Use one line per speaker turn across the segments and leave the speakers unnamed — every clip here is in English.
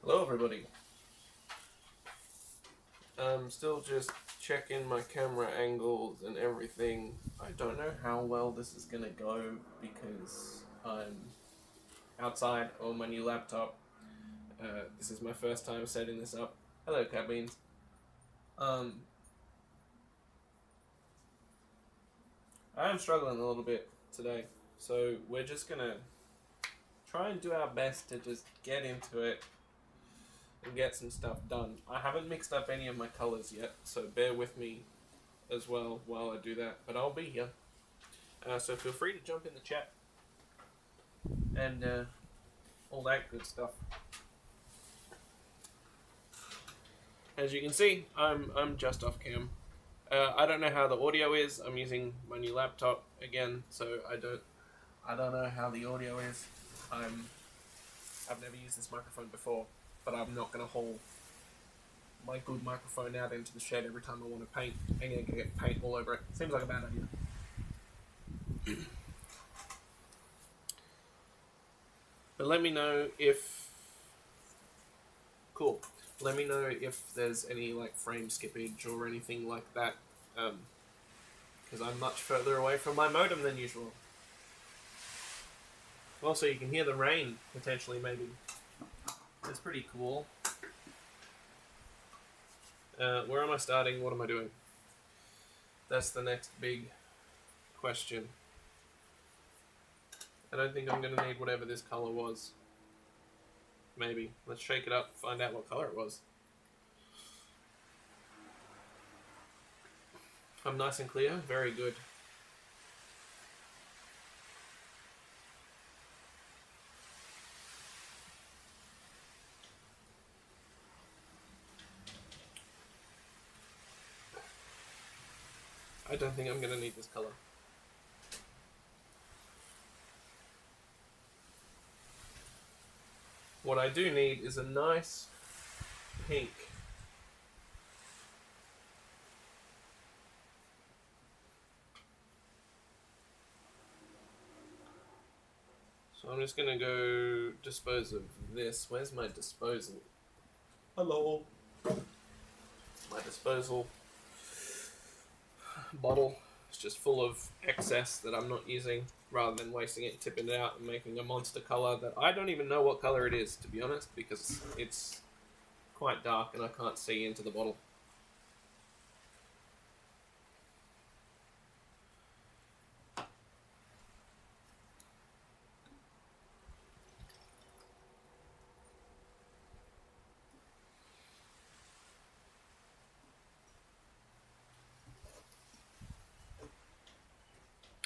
Hello everybody. I'm still just checking my camera angles and everything. I don't know how well this is gonna go because I'm outside on my new laptop. This is my first time setting this up. Hello cat beans. I am struggling a little bit today, so we're just gonna try and do our best to just get into it and get some stuff done. I haven't mixed up any of my colors yet, so bear with me as well while I do that, but I'll be here. So feel free to jump in the chat and all that good stuff. As you can see, I'm just off cam. I don't know how the audio is. I'm using my new laptop again, so I don't know how the audio is. I've never used this microphone before, but I'm not gonna haul my good microphone out into the shed every time I want to paint. I'm gonna get paint all over it. Seems like a bad idea. But let me know if Let me know if there's any like frame skippage or anything like that, because I'm much further away from my modem than usual. Also, you can hear the rain potentially, maybe. It's pretty cool. Where am I starting? What am I doing? That's the next big question. I don't think I'm going to need whatever this color was. Maybe. Let's shake it up, find out what color it was. I'm nice and clear. Very good. I don't think I'm going to need this color. What I do need is a nice pink. So I'm just going to go dispose of this. Where's my disposal? Hello. My disposal bottle. It's just full of excess that I'm not using, rather than wasting it, tipping it out and making a monster color that I don't even know what color it is, to be honest, because it's quite dark and I can't see into the bottle.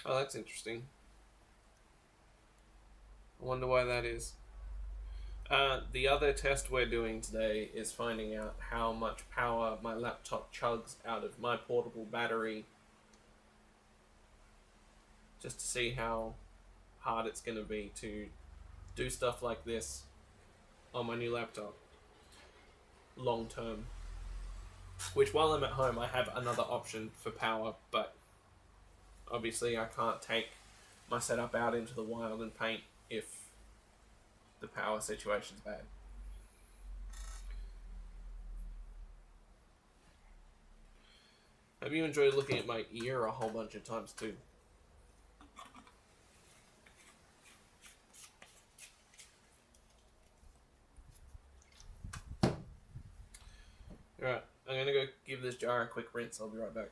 Oh, that's interesting. I wonder why that is. The other test we're doing today is finding out how much power my laptop chugs out of my portable battery, just to see how hard it's going to be to do stuff like this on my new laptop long term. Which, while I'm at home, I have another option for power, but obviously I can't take my setup out into the wild and paint if the power situation's bad. Have you enjoyed looking at my ear a whole bunch of times too? Alright, I'm gonna go give this jar a quick rinse. I'll be right back.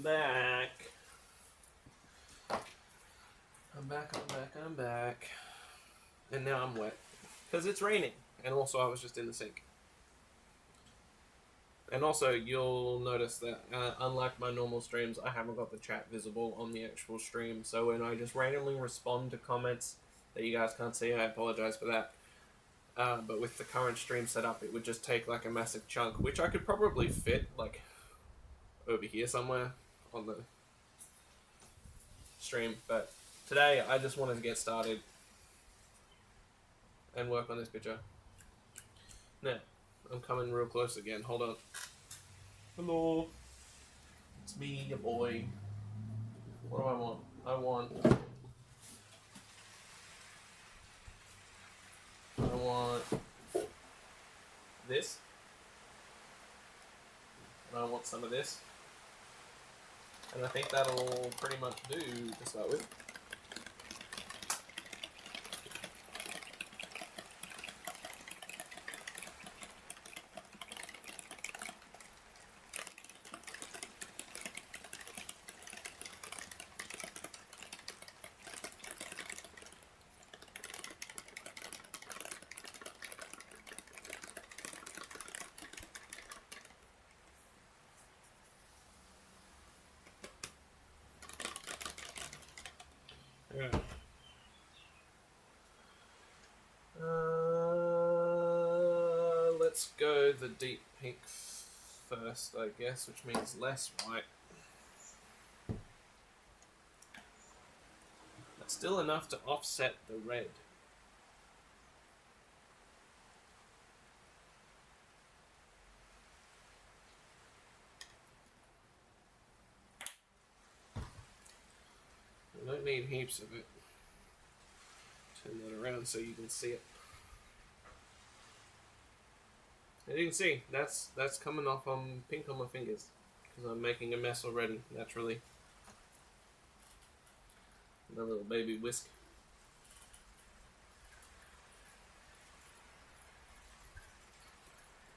back. I'm back. And now I'm wet. Because it's raining. And also I was just in the sink. And also you'll notice that unlike my normal streams, I haven't got the chat visible on the actual stream. So when I just randomly respond to comments that you guys can't see, I apologize for that. But with the current stream setup, it would just take like a massive chunk, which I could probably fit like over here somewhere on the stream. But today I just wanted to get started and work on this picture. Now, I'm coming real close again. Hold on. Hello. It's me, your boy. What do I want? I want this. And I want some of this. And I think that'll pretty much do to start with. Let's go the deep pink first, I guess, which means less white. But still enough to offset the red. We don't need heaps of it. Turn that around so you can see it. As you can see, that's coming off on pink on my fingers because I'm making a mess already, naturally. My little baby whisk.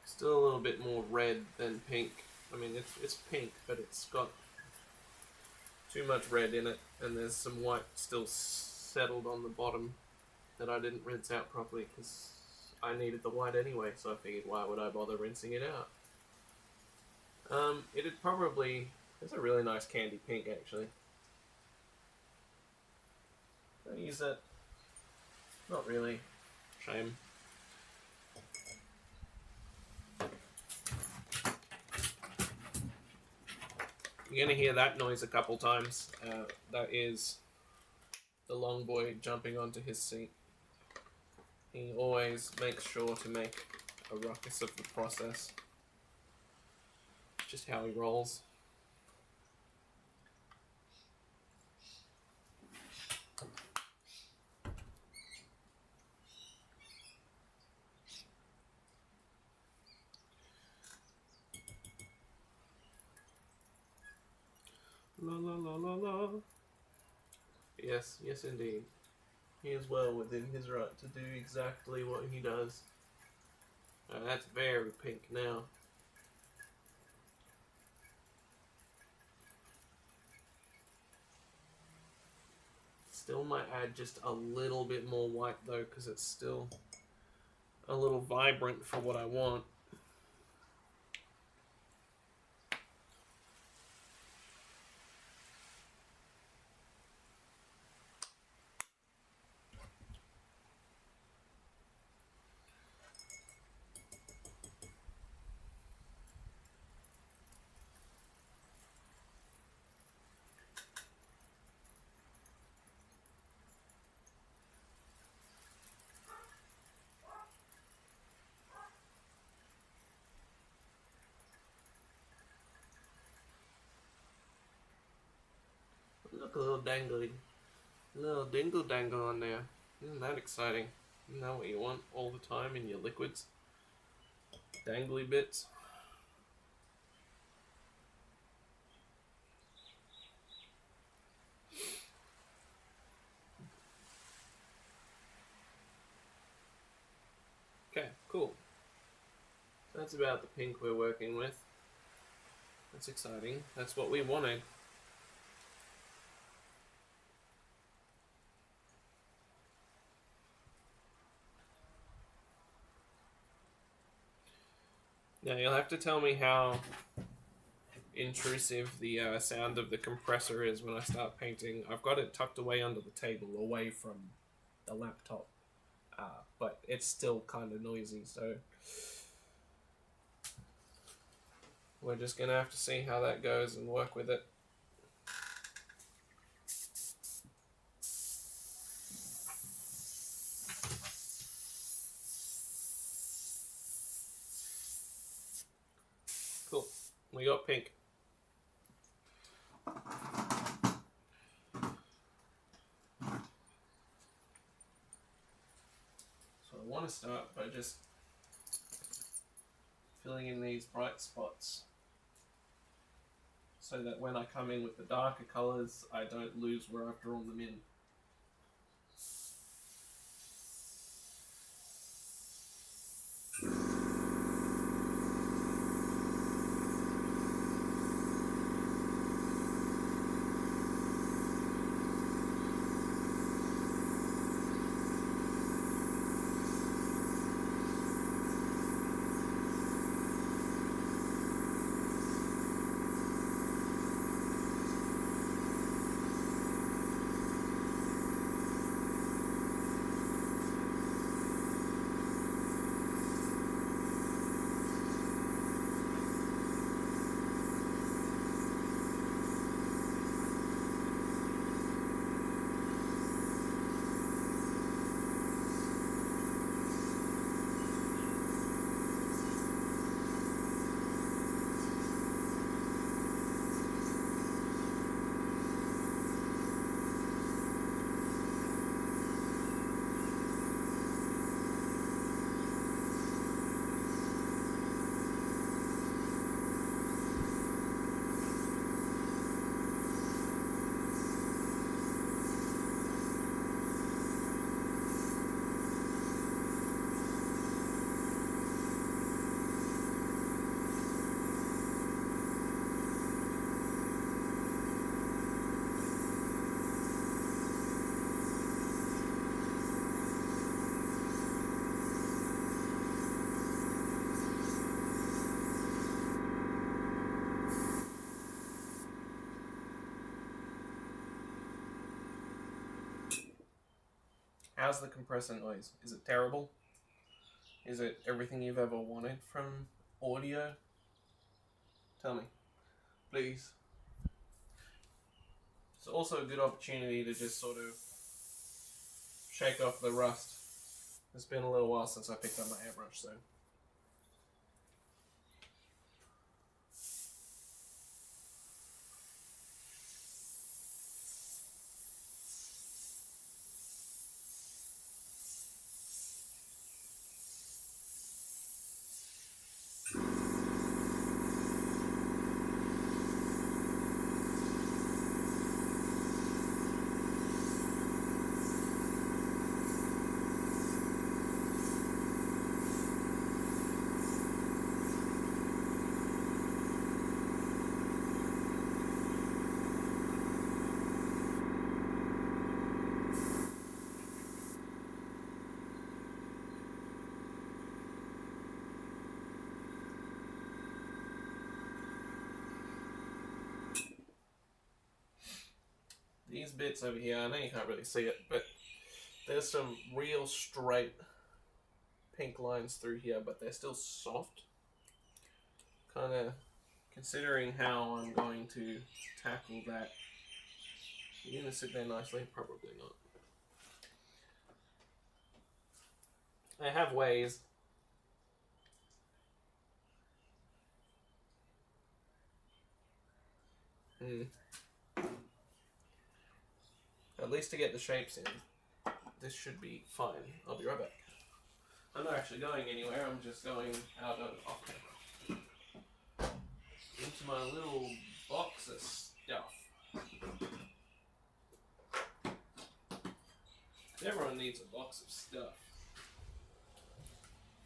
Still a little bit more red than pink. I mean, it's pink, but it's got too much red in it, and there's some white still settled on the bottom that I didn't rinse out properly because I needed the white anyway, so I figured why would I bother rinsing it out. It'd probably... It's a really nice candy pink, actually. Can I use that? Not really. Shame. You're going to hear that noise a couple times. That is the long boy jumping onto his seat. He always makes sure to make a ruckus of the process. Just how he rolls. La la la la la. Yes, yes indeed. He is well within his right to do exactly what he does. That's very pink now. Still might add just a little bit more white though, because it's still a little vibrant for what I want. Look, a little dangly. A little dingle dangle on there. Isn't that exciting? Isn't that what you want all the time in your liquids? Dangly bits. Okay, cool. That's about the pink we're working with. That's exciting. That's what we wanted. Now you'll have to tell me how intrusive the sound of the compressor is when I start painting. I've got it tucked away under the table, away from the laptop, but it's still kind of noisy, so we're just going to have to see how that goes and work with it. Cool. We got pink. So I want to start by just filling in these bright spots so that when I come in with the darker colours, I don't lose where I've drawn them in. How's the compressor noise? Is it terrible? Is it everything you've ever wanted from audio? Tell me, please. It's also a good opportunity to just sort of shake off the rust. It's been a little while since I picked up my airbrush, so. These bits over here, I know you can't really see it, but there's some real straight pink lines through here, but they're still soft. Kind of considering how I'm going to tackle that. You're going to sit there nicely? Probably not. I have ways. At least to get the shapes in. This should be fine. I'll be right back. I'm not actually going anywhere, I'm just going out of off camera. Into my little box of stuff. Everyone needs a box of stuff.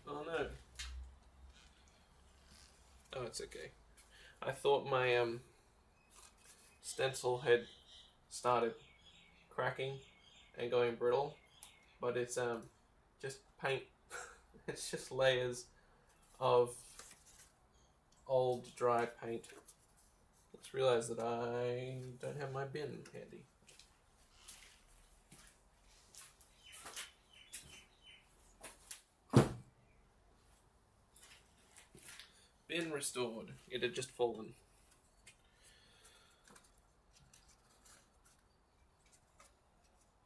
Oh no. Oh, it's okay. I thought my stencil had started cracking and going brittle, but it's just paint. It's just layers of old dry paint. Just realised that I don't have my bin handy. Bin restored. It had just fallen.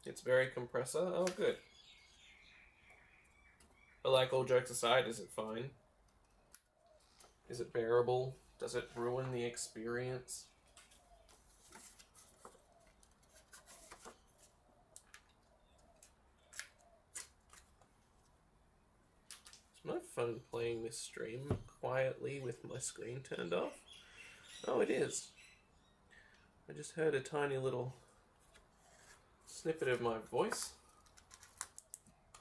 It's very compressor. Oh, good. But like, all jokes aside, is it fine? Is it bearable? Does it ruin the experience? It's no fun playing this stream quietly with my screen turned off. Oh, it is. I just heard a tiny little snippet of my voice.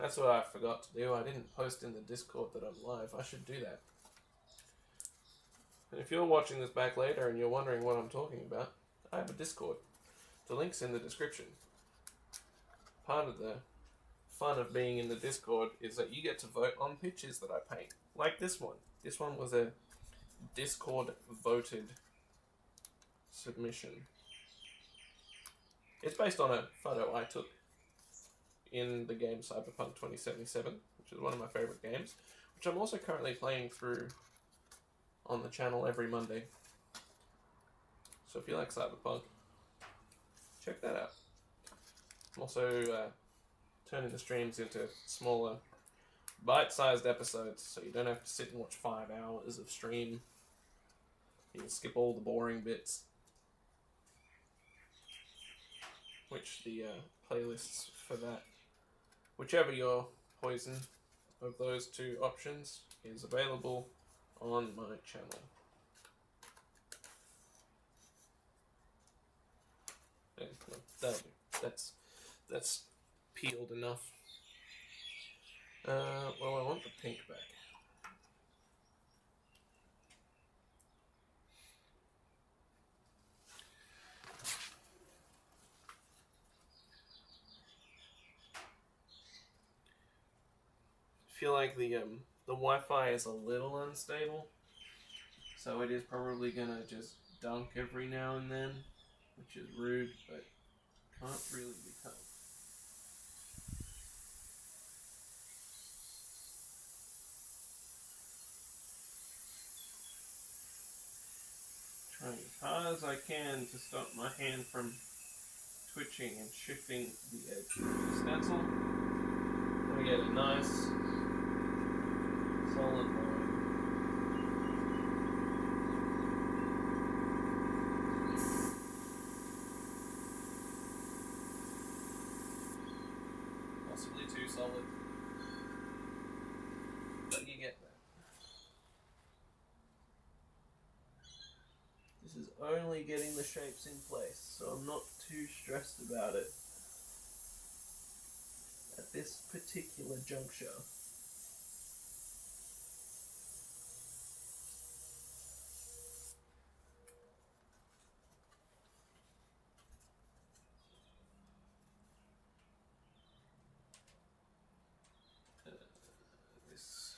That's what I forgot to do. I didn't post in the Discord that I'm live. I should do that. And if you're watching this back later and you're wondering what I'm talking about, I have a Discord. The link's in the description. Part of the fun of being in the Discord is that you get to vote on pictures that I paint. Like this one. This one was a Discord voted submission. It's based on a photo I took in the game Cyberpunk 2077, which is one of my favourite games, which I'm also currently playing through on the channel every Monday. So if you like Cyberpunk, check that out. I'm also turning the streams into smaller, bite-sized episodes, so you don't have to sit and watch 5 hours of stream. You can skip all the boring bits. Which the playlists for that, whichever your poison of those two options, is available on my channel. Yeah, no, that'll do. That's peeled enough. Well, I want the pink back. I feel like the Wi-Fi is a little unstable, so it is probably gonna just dunk every now and then, which is rude, but can't really be helped. Trying as hard as I can to stop my hand from twitching and shifting the edge of the stencil. Then we get a nice solid line. Possibly too solid, but you get that. This is only getting the shapes in place, so I'm not too stressed about it at this particular juncture. This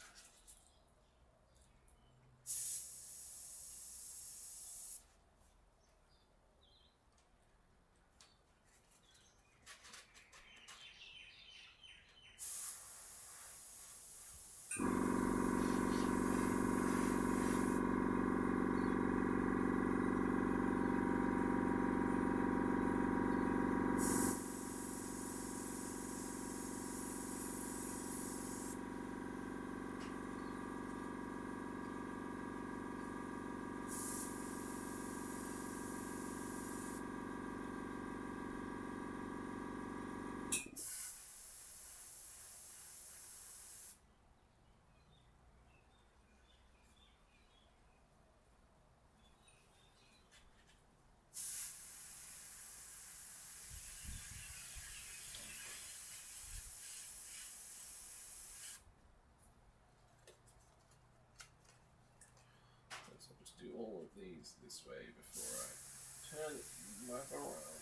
I'll just do all of these this way before I turn it back around.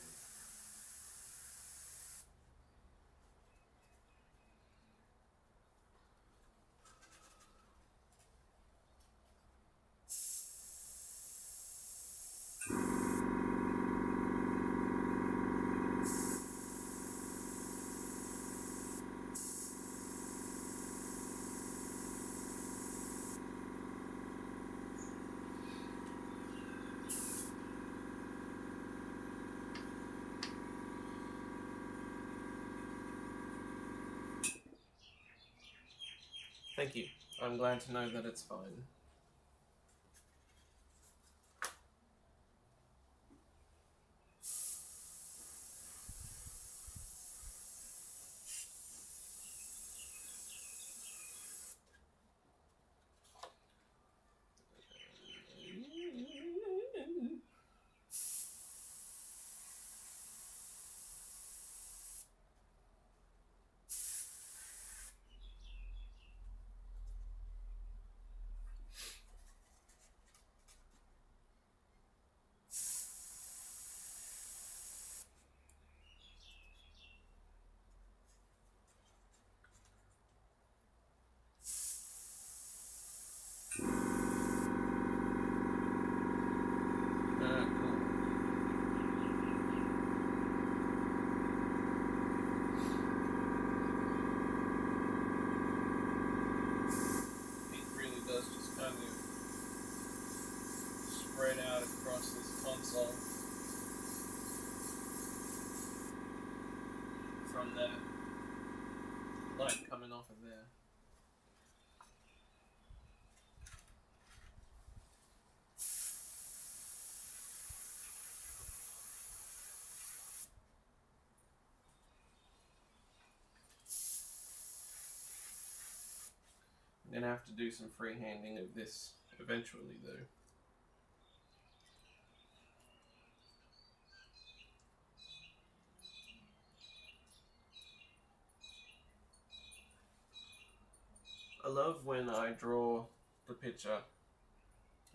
Thank you. I'm glad to know that it's fine. Spread out across this console from the light coming off of there. I'm gonna have to do some freehanding of this eventually, though. I love when I draw the picture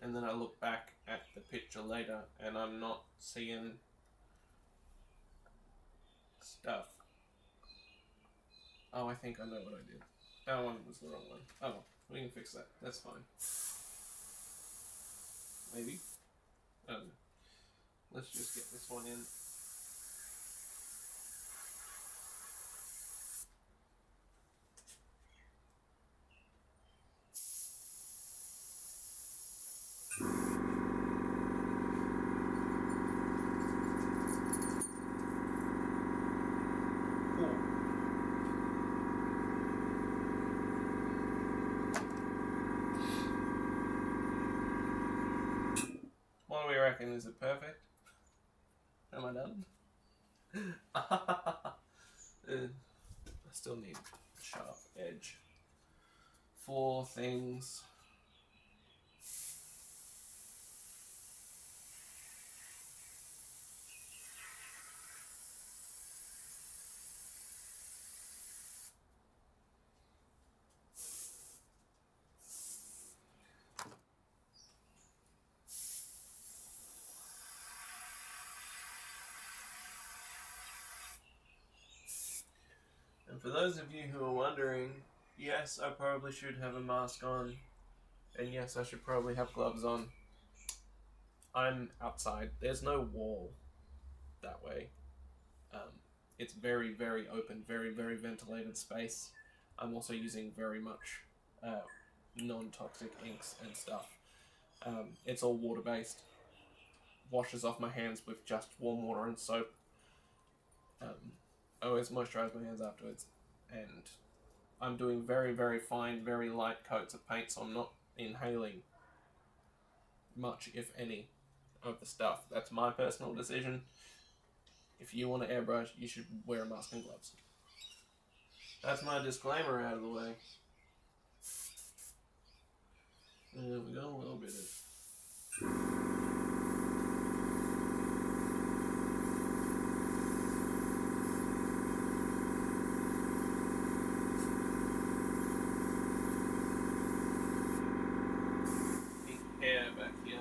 and then I look back at the picture later and I'm not seeing stuff. Oh, I think I know what I did. That one was the wrong one. Oh, well, we can fix that. That's fine. Maybe? I don't know. Let's just get this one in. What do we reckon? Is it perfect? Am I done? I still need a sharp edge for things. And for those of you who are wondering, yes, I probably should have a mask on, and yes, I should probably have gloves on. I'm outside. There's no wall that way. It's very, very open, very, very ventilated space. I'm also using very much non-toxic inks and stuff. It's all water-based. Washes off my hands with just warm water and soap. I always moisturize my hands afterwards. And I'm doing very, very fine, very light coats of paint, so I'm not inhaling much, if any, of the stuff. That's my personal decision. If you want to airbrush, you should wear a mask and gloves. That's my disclaimer out of the way. And we got a little bit of... hair back here.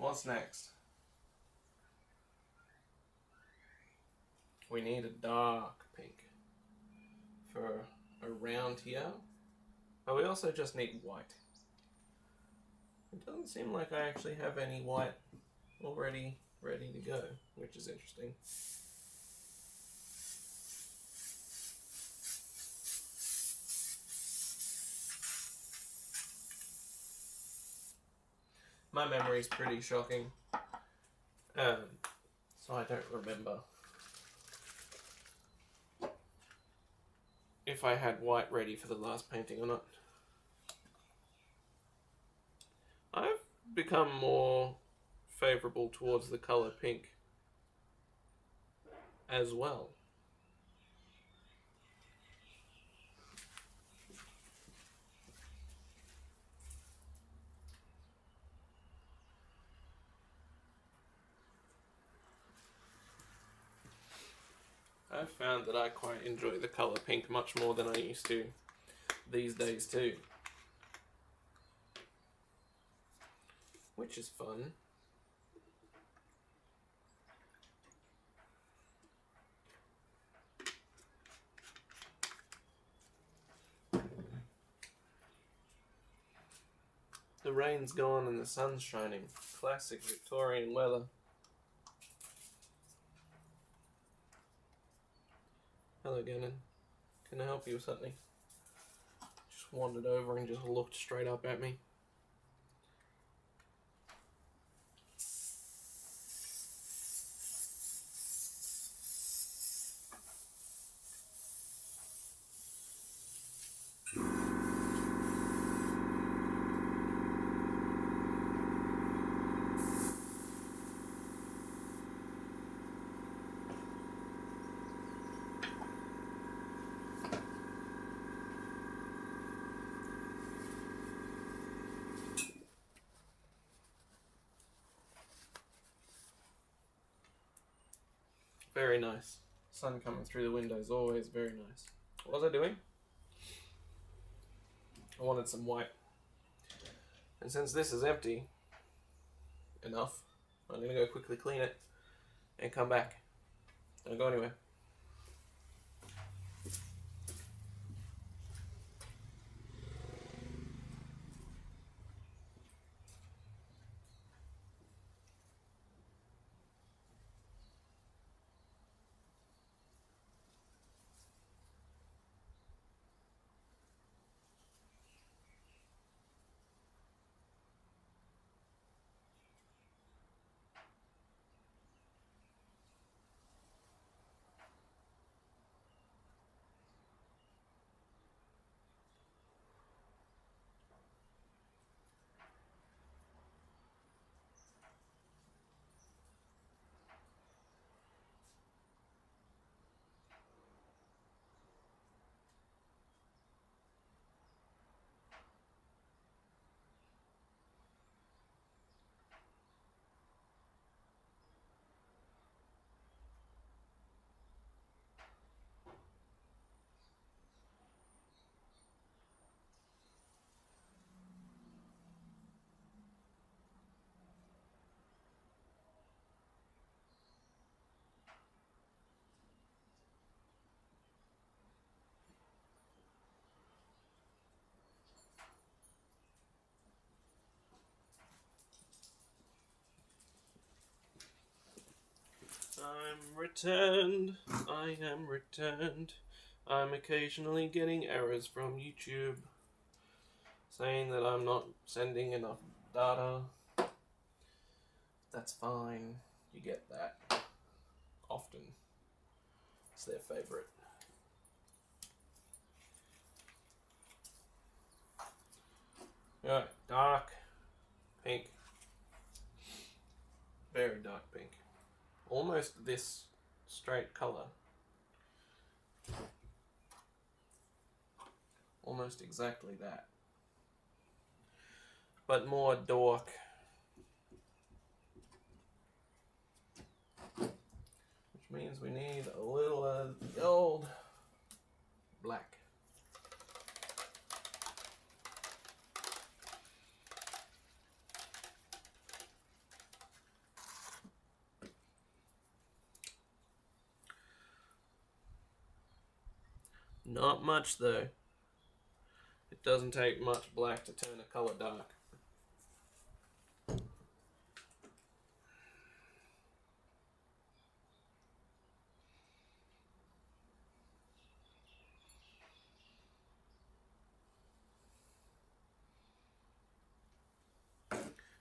What's next? We need a dark pink for around here. But we also just need white. It doesn't seem like I actually have any white already ready to go, which is interesting. My memory is pretty shocking, so I don't remember if I had white ready for the last painting or not. I've become more favourable towards the colour pink as well. I've found that I quite enjoy the colour pink much more than I used to these days too. Which is fun. The rain's gone and the sun's shining. Classic Victorian weather. Hello, Gannon. Can I help you with something? Just wandered over and just looked straight up at me. Very nice. Sun coming through the window is always very nice. What was I doing? I wanted some white. And since this is empty enough, I'm going to go quickly clean it and come back. Don't go anywhere. I'm returned. I am returned. I'm occasionally getting errors from YouTube saying that I'm not sending enough data. That's fine. You get that often. It's their favorite. Alright, dark pink. Very dark pink. Almost this straight color. Almost exactly that. But more dark. Which means we need a little of the old black. Not much though. It doesn't take much black to turn a color dark.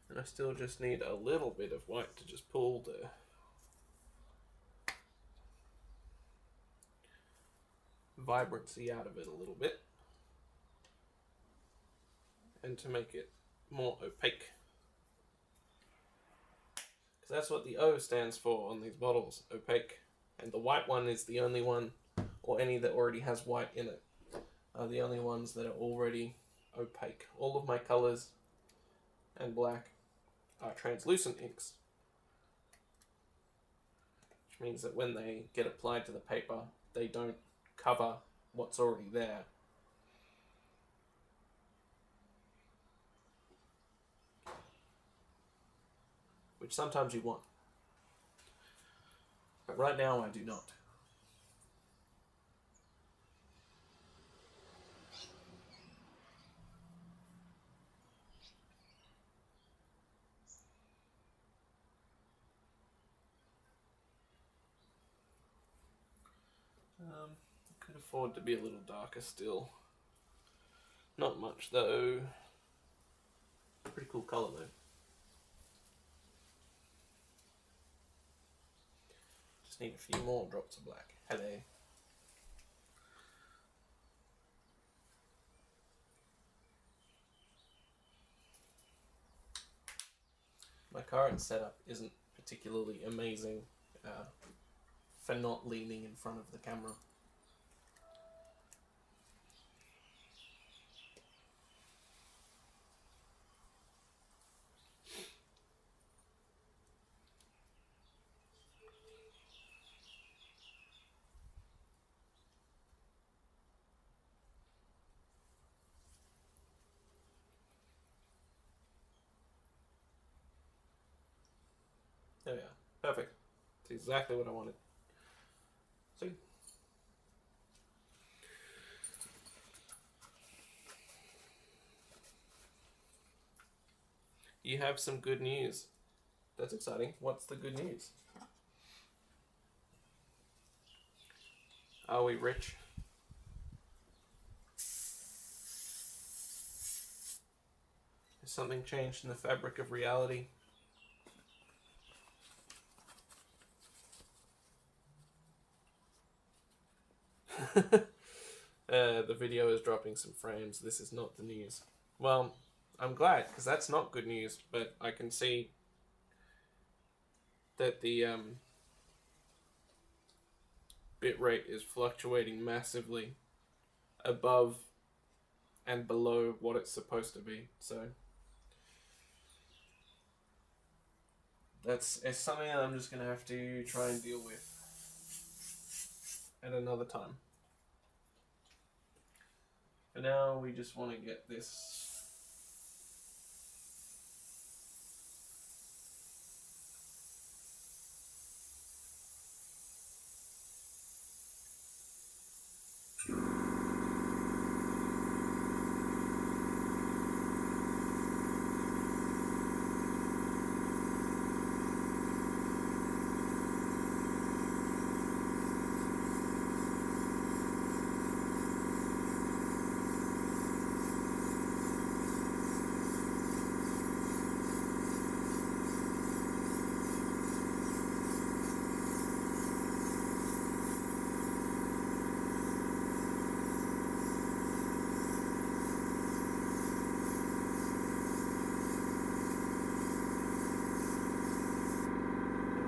And I still just need a little bit of white to just pull the vibrancy out of it a little bit. And to make it more opaque. Because that's what the O stands for on these bottles, opaque. And the white one is the only one, or any that already has white in it, are the only ones that are already opaque. All of my colors and black are translucent inks. Which means that when they get applied to the paper, they don't cover what's already there. Which sometimes you want. But right now I do not. Could afford to be a little darker still. Not much though. Pretty cool colour though. Just need a few more drops of black. Hello. My current setup isn't particularly amazing for not leaning in front of the camera. There we are. Perfect. That's exactly what I wanted. See? You have some good news. That's exciting. What's the good news? Are we rich? Has something changed in the fabric of reality? The video is dropping some frames. This is not the news. Well, I'm glad, because that's not good news, but I can see that the bitrate is fluctuating massively above and below what it's supposed to be. So it's something that I'm just going to have to try and deal with at another time. For now, we just want to get this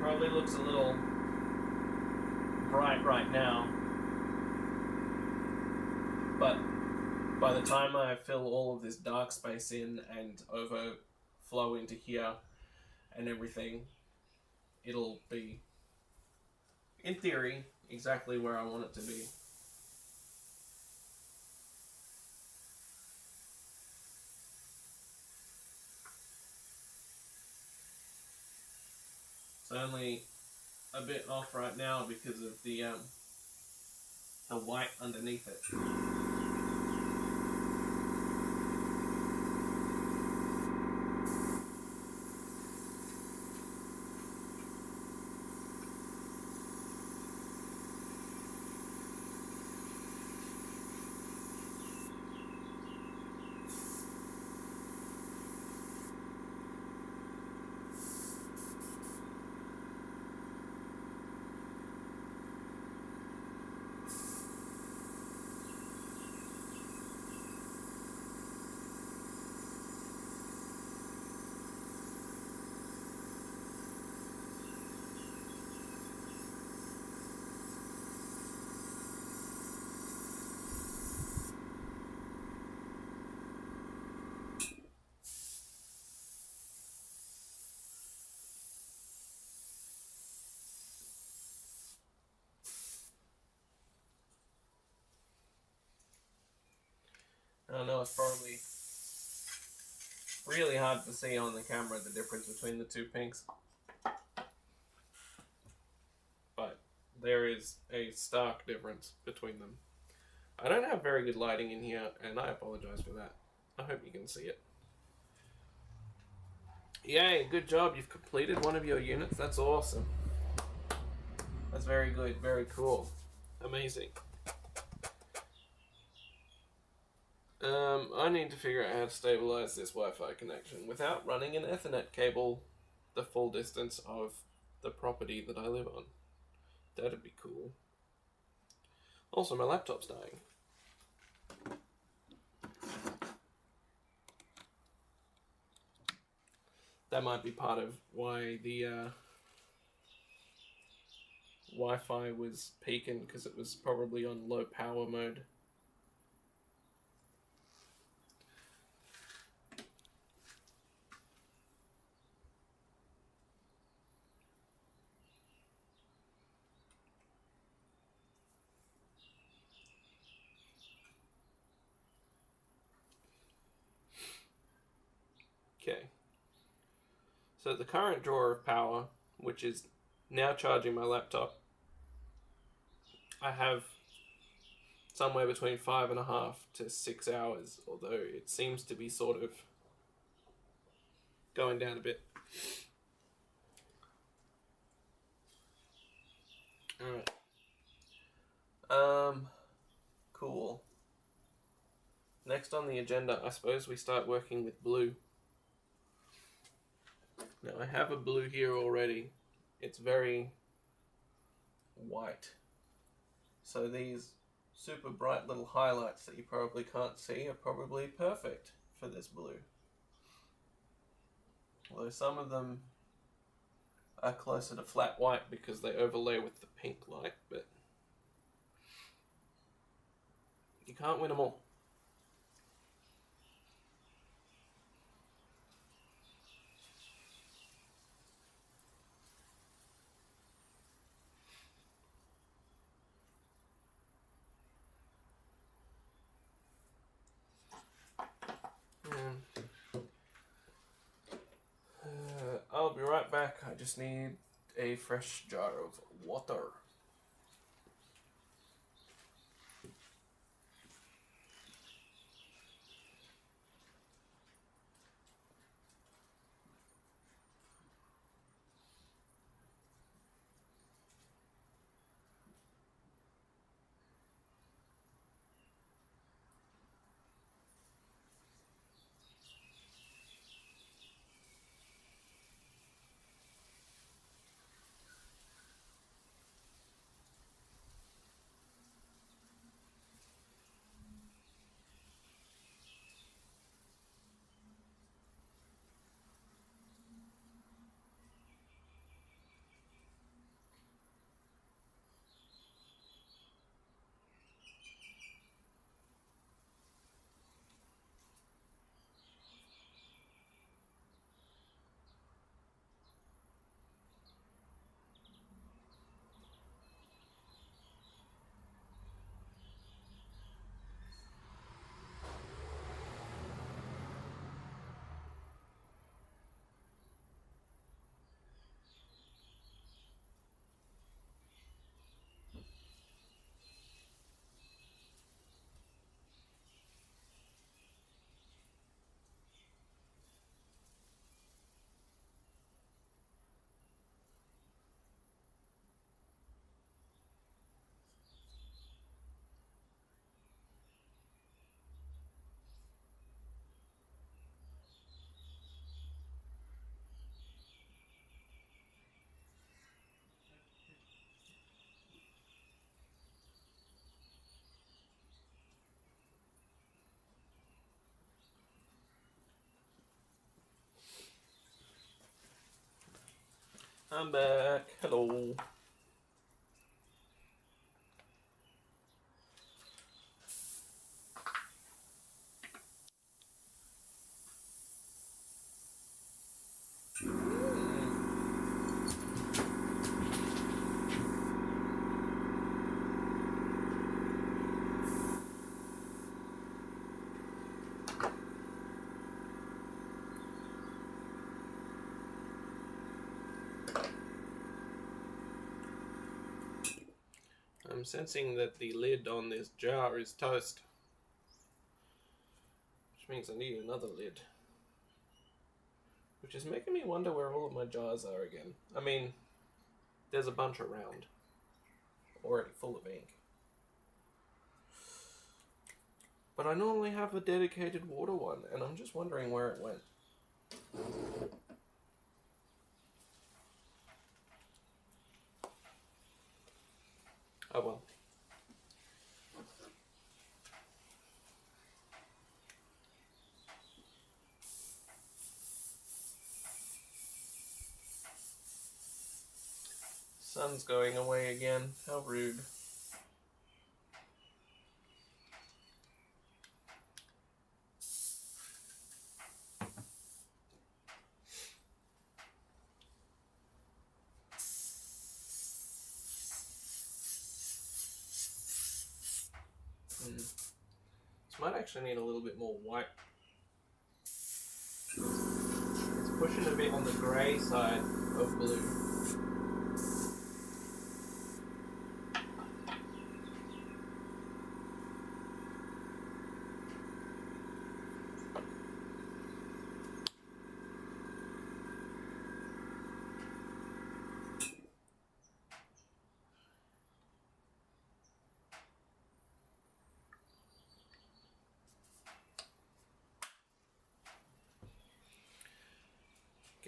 probably looks a little bright right now, but by the time I fill all of this dark space in and overflow into here and everything, it'll be, in theory, exactly where I want it to be. It's only a bit off right now because of the the white underneath it. I know it's probably really hard to see on the camera the difference between the two pinks, but there is a stark difference between them. I don't have very good lighting in here, and I apologize for that. I hope you can see it. Yay, good job. You've completed one of your units. That's awesome. That's very good. Very cool. Amazing. I need to figure out how to stabilize this Wi-Fi connection without running an Ethernet cable the full distance of the property that I live on. That'd be cool. Also, my laptop's dying. That might be part of why the Wi-Fi was peaking, because it was probably on low power mode. Okay. So the current drawer of power, which is now charging my laptop, I have somewhere between 5.5 to 6 hours, although it seems to be sort of going down a bit. Alright. Cool. Next on the agenda, I suppose we start working with blue. Now I have a blue here already. It's very white. So these super bright little highlights that you probably can't see are probably perfect for this blue. Although some of them are closer to flat white because they overlay with the pink light, but you can't win them all. I'll be right back. I just need a fresh jar of water. I'm back. Hello. I'm sensing that the lid on this jar is toast, which means I need another lid, which is making me wonder where all of my jars are again. I mean, there's a bunch around, already full of ink, but I normally have a dedicated water one, and I'm just wondering where it went. Oh well. Sun's going away again. How rude. This might actually need a little bit more white. It's pushing a bit on the grey side of blue.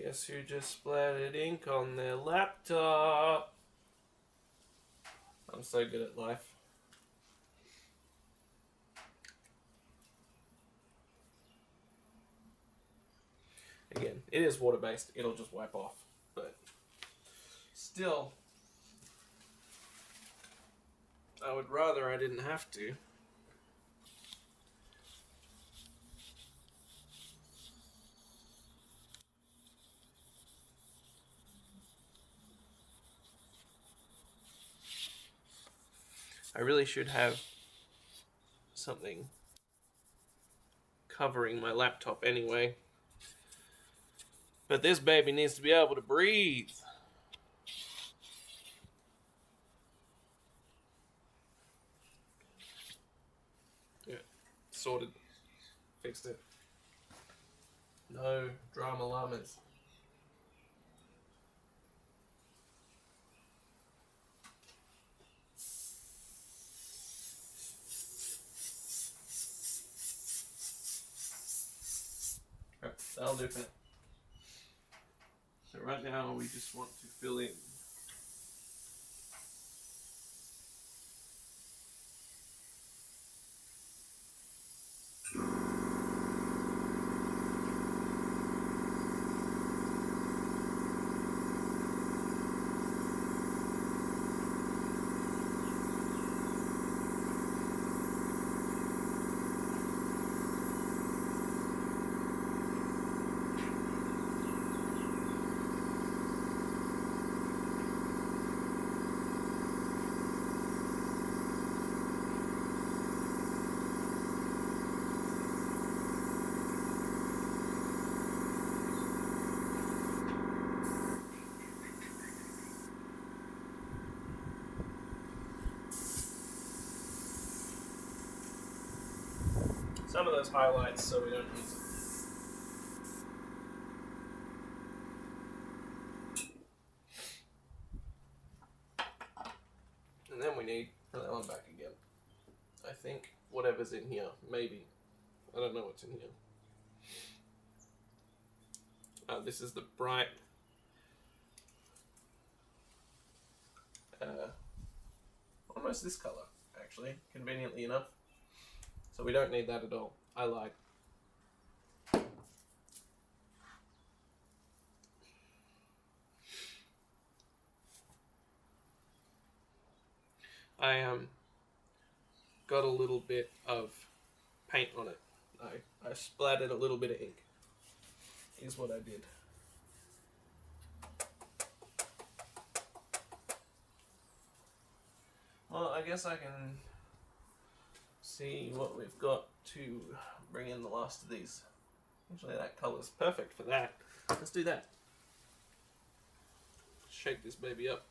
Guess who just splattered ink on their laptop? I'm so good at life. Again, it is water-based. It'll just wipe off. But still, I would rather I didn't have to. I really should have something covering my laptop anyway. But this baby needs to be able to breathe. Yeah, sorted. Fixed it. No drama llamas. Right, that'll do for it. So right now we just want to fill in. Some of those highlights so we don't lose them. And then we need that one back again. I think whatever's in here, maybe. I don't know what's in here. This is the bright almost this color, actually, conveniently enough. So we don't need that at all. I lied. I got a little bit of paint on it. I splattered a little bit of ink. Is what I did. Well, I guess I can see what we've got to bring in the last of these. Actually, that colour's perfect for that. Let's do that. Shake this baby up.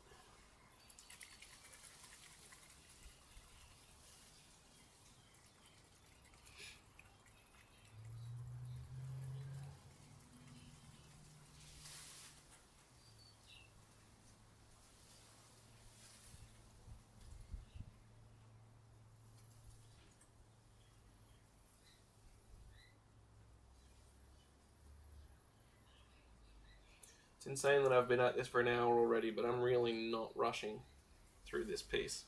It's insane that I've been at this for an hour already, but I'm really not rushing through this piece.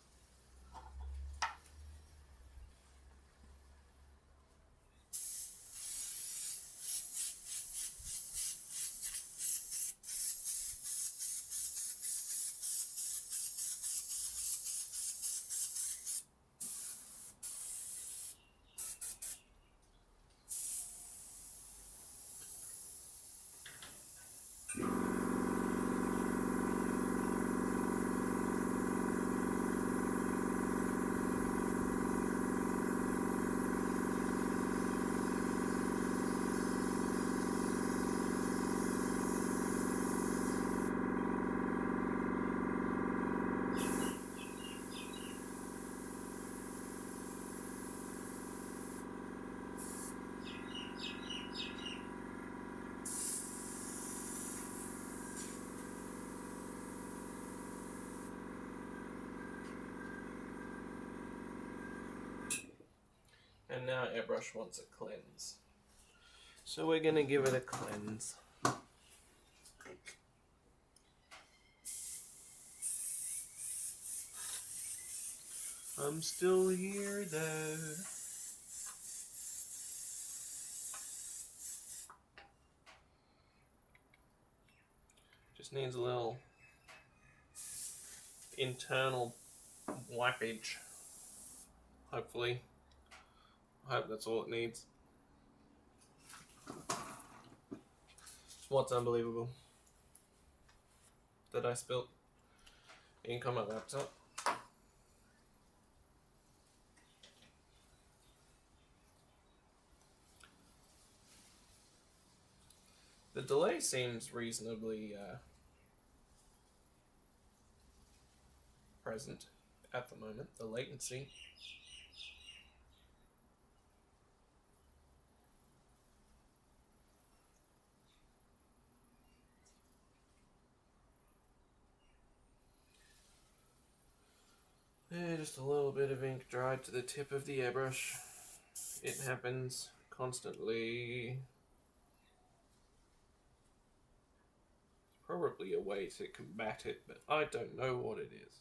And now Airbrush wants a cleanse. So we're going to give it a cleanse. I'm still here though. Just needs a little internal wipage. Hopefully. I hope that's all it needs. What's unbelievable? That I spilt ink on my laptop. The delay seems reasonably present at the moment, the latency. Yeah, just a little bit of ink dried to the tip of the airbrush. It happens constantly. Probably a way to combat it, but I don't know what it is.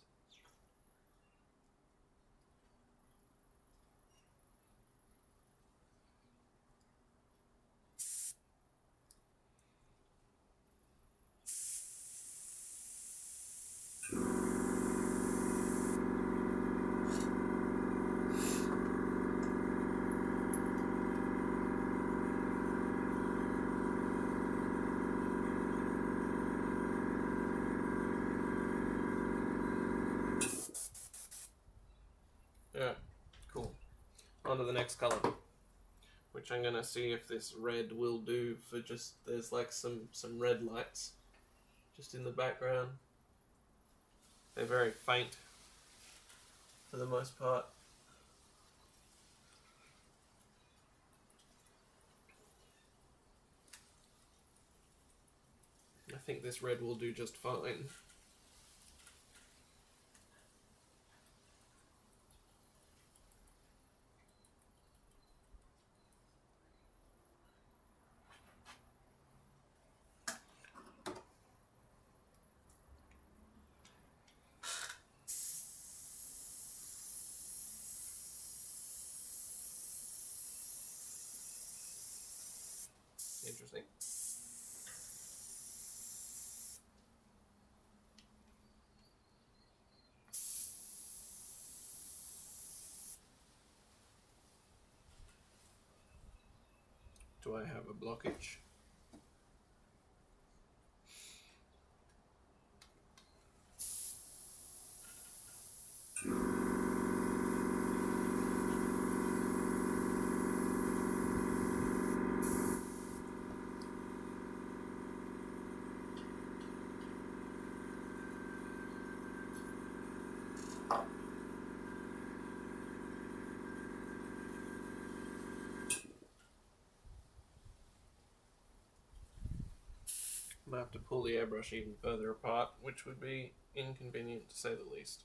Yeah, cool. On to the next color, which I'm gonna see if this red will do for just, there's like some red lights just in the background. They're very faint for the most part. I think this red will do just fine. Interesting. Do I have a blockage? I'm going to have to pull the airbrush even further apart, which would be inconvenient to say the least.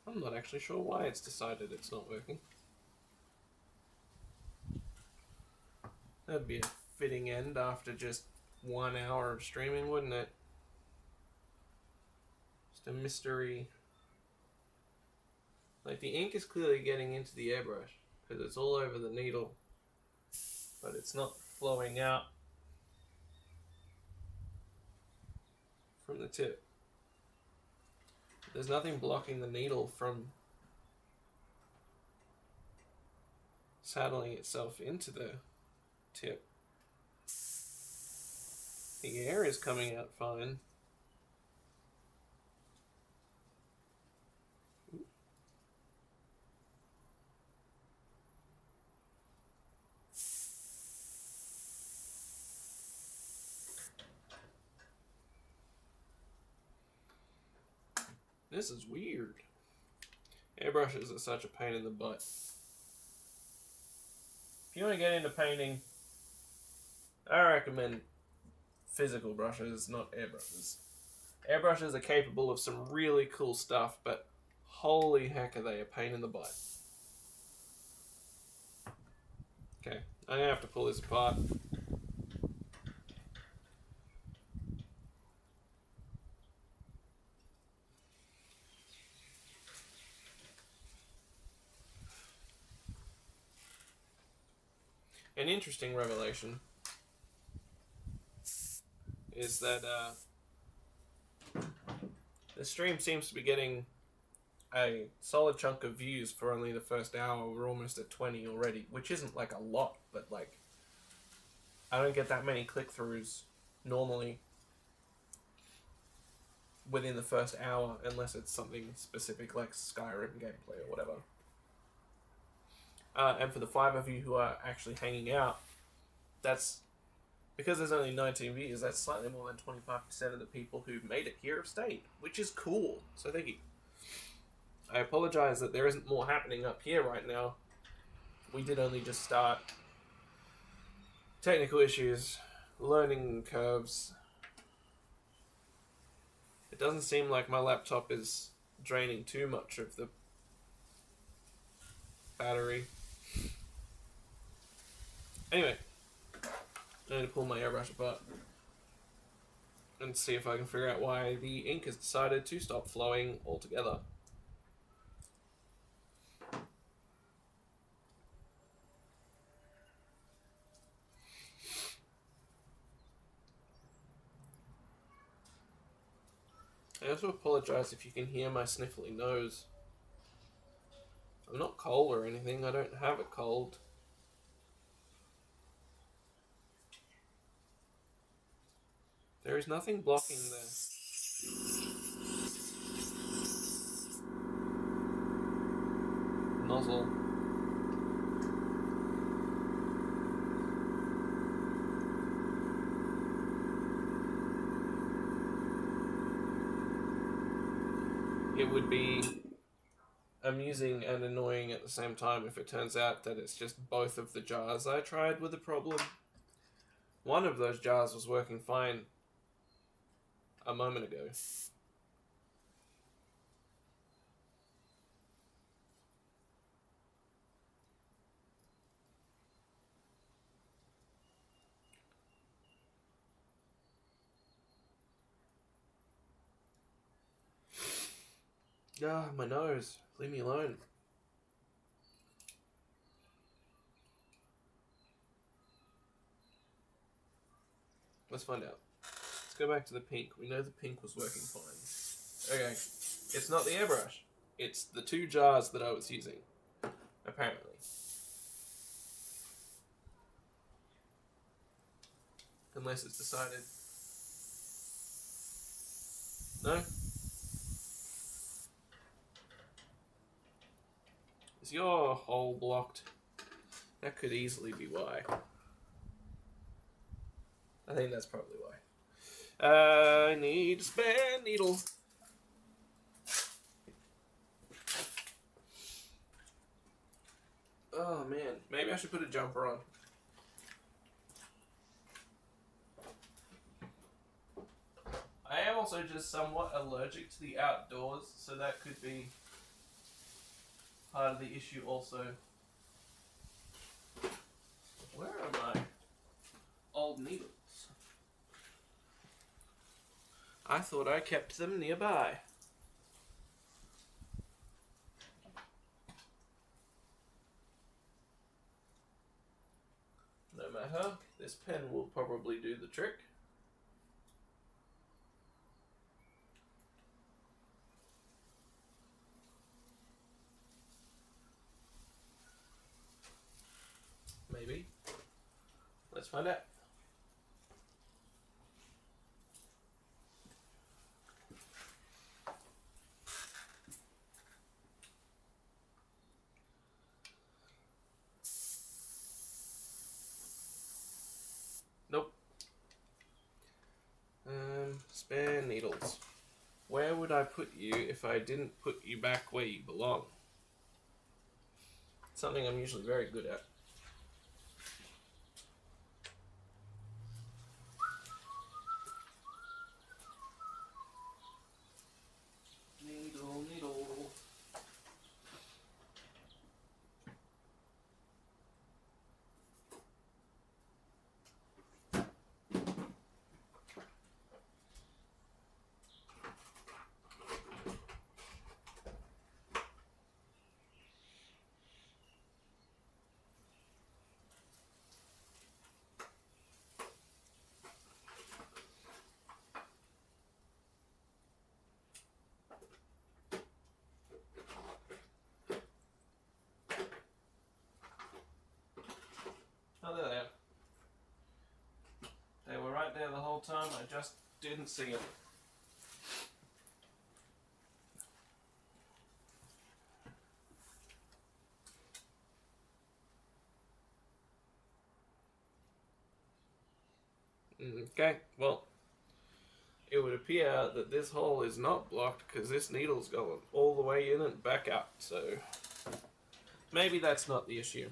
I'm not actually sure why it's decided it's not working. That'd be a fitting end after just 1 hour of streaming, wouldn't it? Just a mystery. Like, the ink is clearly getting into the airbrush because it's all over the needle, but it's not flowing out from the tip. There's nothing blocking the needle from saddling itself into the tip. The air is coming out fine. This is weird. Airbrushes are such a pain in the butt. If you want to get into painting, I recommend physical brushes, not airbrushes. Airbrushes are capable of some really cool stuff, but holy heck are they a pain in the butt. Okay, I'm going to have to pull this apart. An interesting revelation is that the stream seems to be getting a solid chunk of views for only the first hour. We're almost at 20 already, which isn't like a lot, but like I don't get that many click-throughs normally within the first hour unless it's something specific like Skyrim gameplay or whatever. And for the 5 of you who are actually hanging out, that's because there's only 19 views, that's slightly more than 25% of the people who've made it here have stayed, which is cool. So thank you. I apologize that there isn't more happening up here right now. We did only just start. Technical issues, learning curves. It doesn't seem like my laptop is draining too much of the battery. Anyway, I need to pull my airbrush apart and see if I can figure out why the ink has decided to stop flowing altogether. I also apologize if you can hear my sniffly nose. I'm not cold or anything, I don't have a cold. There is nothing blocking the nozzle. It would be amusing and annoying at the same time if it turns out that it's just both of the jars I tried with the problem. One of those jars was working fine a moment ago. Ah, my nose. Leave me alone. Let's find out. Let's go back to the pink. We know the pink was working fine. Okay. It's not the airbrush. It's the two jars that I was using. Apparently. Unless it's decided. No? Is your hole blocked? That could easily be why. I think that's probably why. I need a spare needle. Oh man, maybe I should put a jumper on. I am also just somewhat allergic to the outdoors, so that could be part of the issue also. Where are my old needles? I thought I kept them nearby. No matter, this pen will probably do the trick. Maybe. Let's find out. Nope. Spare needles. Where would I put you if I didn't put you back where you belong? Something I'm usually very good at. Needle, needle. Oh, there they are. They were right there the whole time, I just didn't see them. Okay, well, it would appear that this hole is not blocked because this needle's going all the way in and back out, so maybe that's not the issue.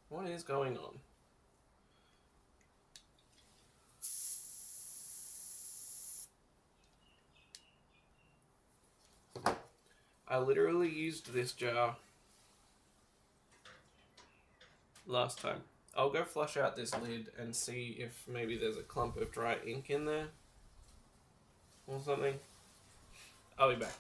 What is going on? I literally used this jar last time. I'll go flush out this lid and see if maybe there's a clump of dry ink in there or something. I'll be back.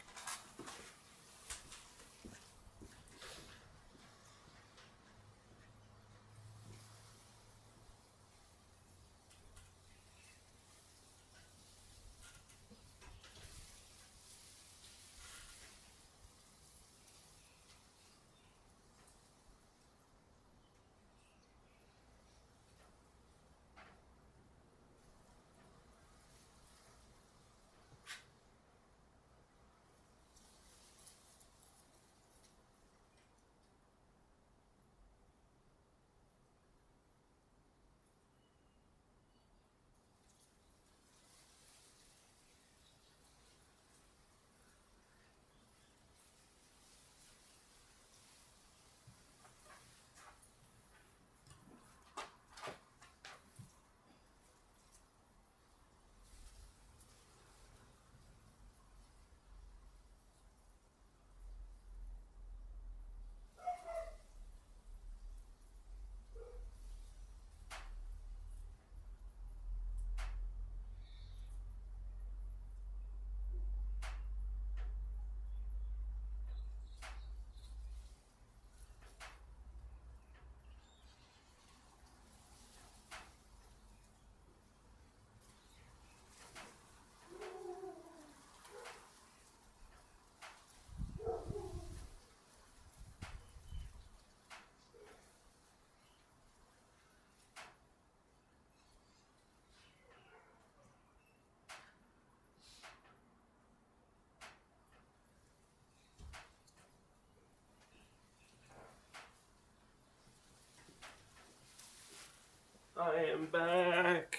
I am back.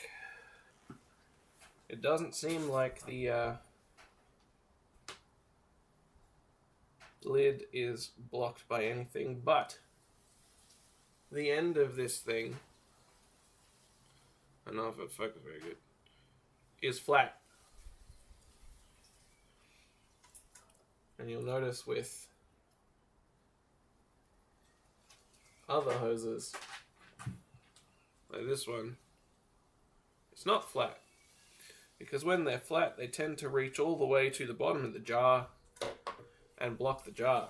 It doesn't seem like the lid is blocked by anything, but the end of this thing, I don't know if it focuses very good, is flat. And you'll notice with other hoses, like this one, it's not flat. Because when they're flat, they tend to reach all the way to the bottom of the jar and block the jar.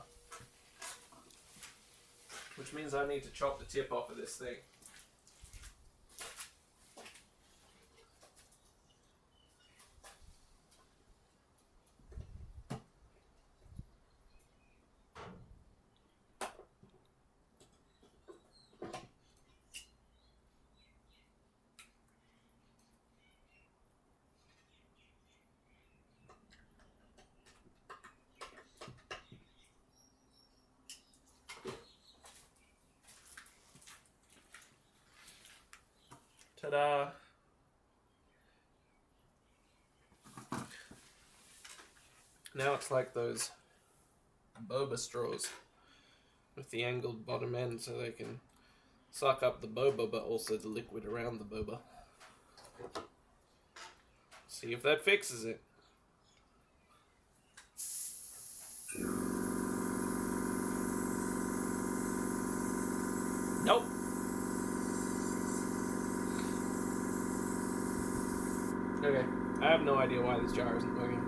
Which means I need to chop the tip off of this thing. Ta-da! Now it's like those boba straws with the angled bottom end so they can suck up the boba but also the liquid around the boba. See if that fixes it. Nope. Okay, I have no idea why this jar isn't working.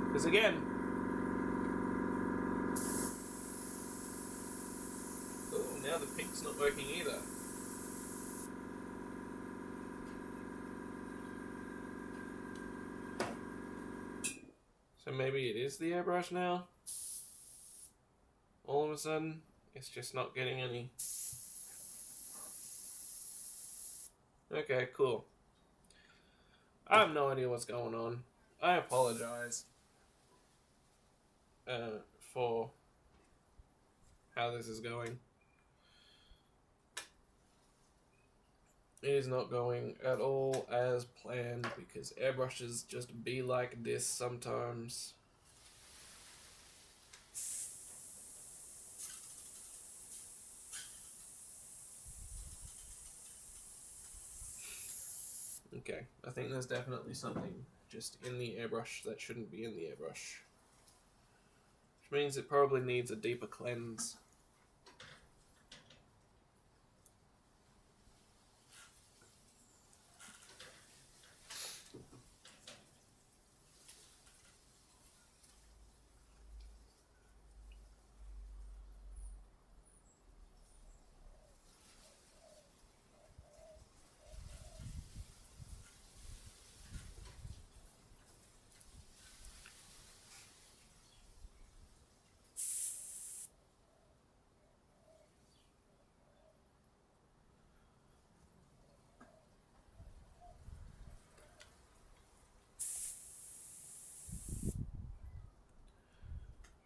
Because again, oh, now the pink's not working either. So maybe it is the airbrush now? All of a sudden, it's just not getting any. Okay, cool. I have no idea what's going on. I apologize for how this is going. It is not going at all as planned because airbrushes just be like this sometimes. Okay, I think there's definitely something just in the airbrush that shouldn't be in the airbrush. Which means it probably needs a deeper cleanse.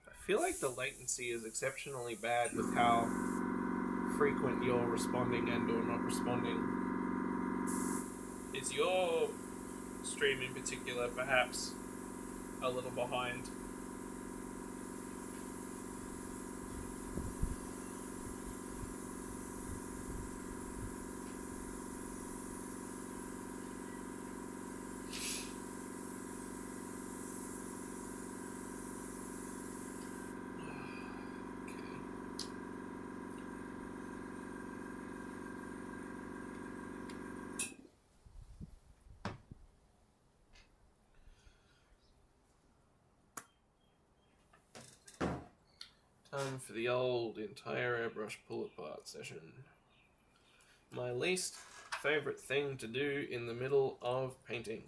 I feel like the latency is exceptionally bad with how frequent you're responding and or not responding. Is your stream in particular perhaps a little behind? Time for the old entire airbrush pull apart session. My least favorite thing to do in the middle of painting.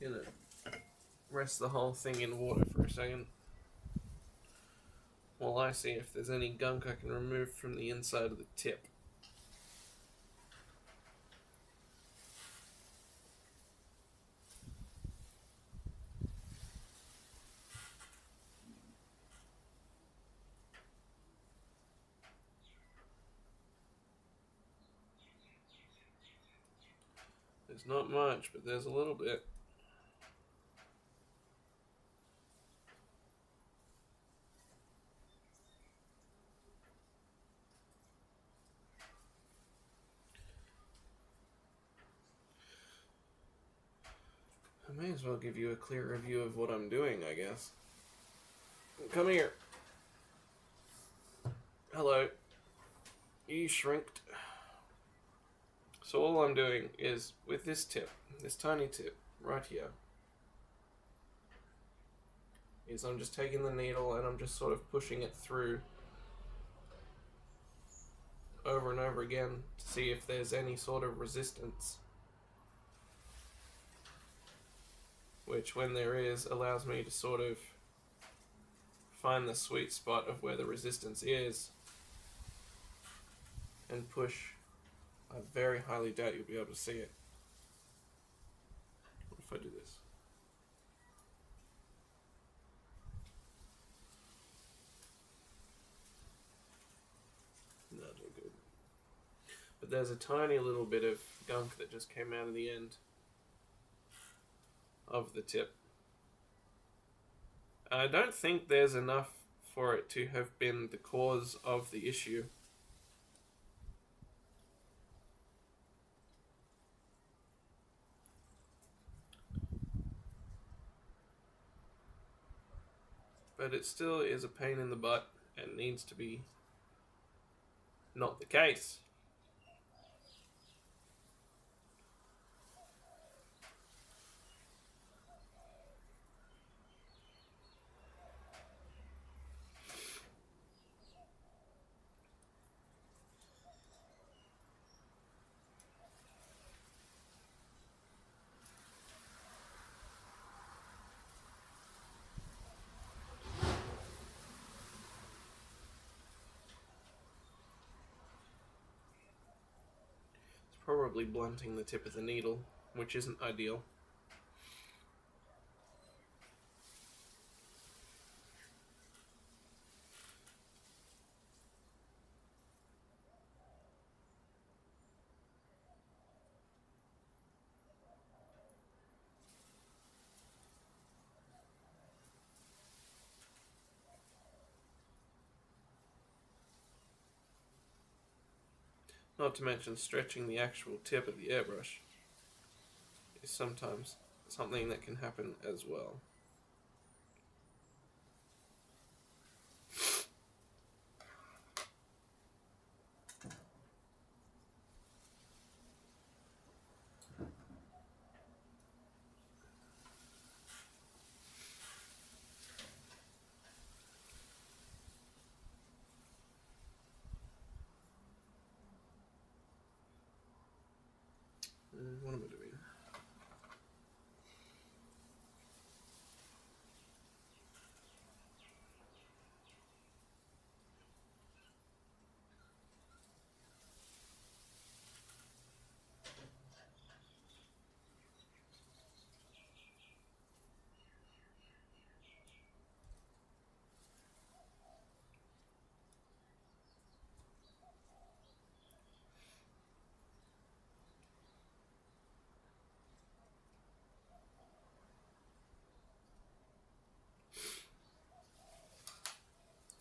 Gonna rest the whole thing in water for a second while I see if there's any gunk I can remove from the inside of the tip. There's not much, but there's a little bit. I may as well give you a clearer view of what I'm doing, I guess. Come here. Hello. You shrinked. So all I'm doing is, with this tip, this tiny tip, right here, is I'm just taking the needle and I'm just sort of pushing it through over and over again to see if there's any sort of resistance. Which, when there is, allows me to sort of find the sweet spot of where the resistance is and push. I very highly doubt you'll be able to see it. What if I do this? Not good. But there's a tiny little bit of gunk that just came out of the end of the tip. I don't think there's enough for it to have been the cause of the issue. But it still is a pain in the butt and needs to be not the case. Probably blunting the tip of the needle, which isn't ideal. Not to mention stretching the actual tip of the airbrush is sometimes something that can happen as well. What am I doing?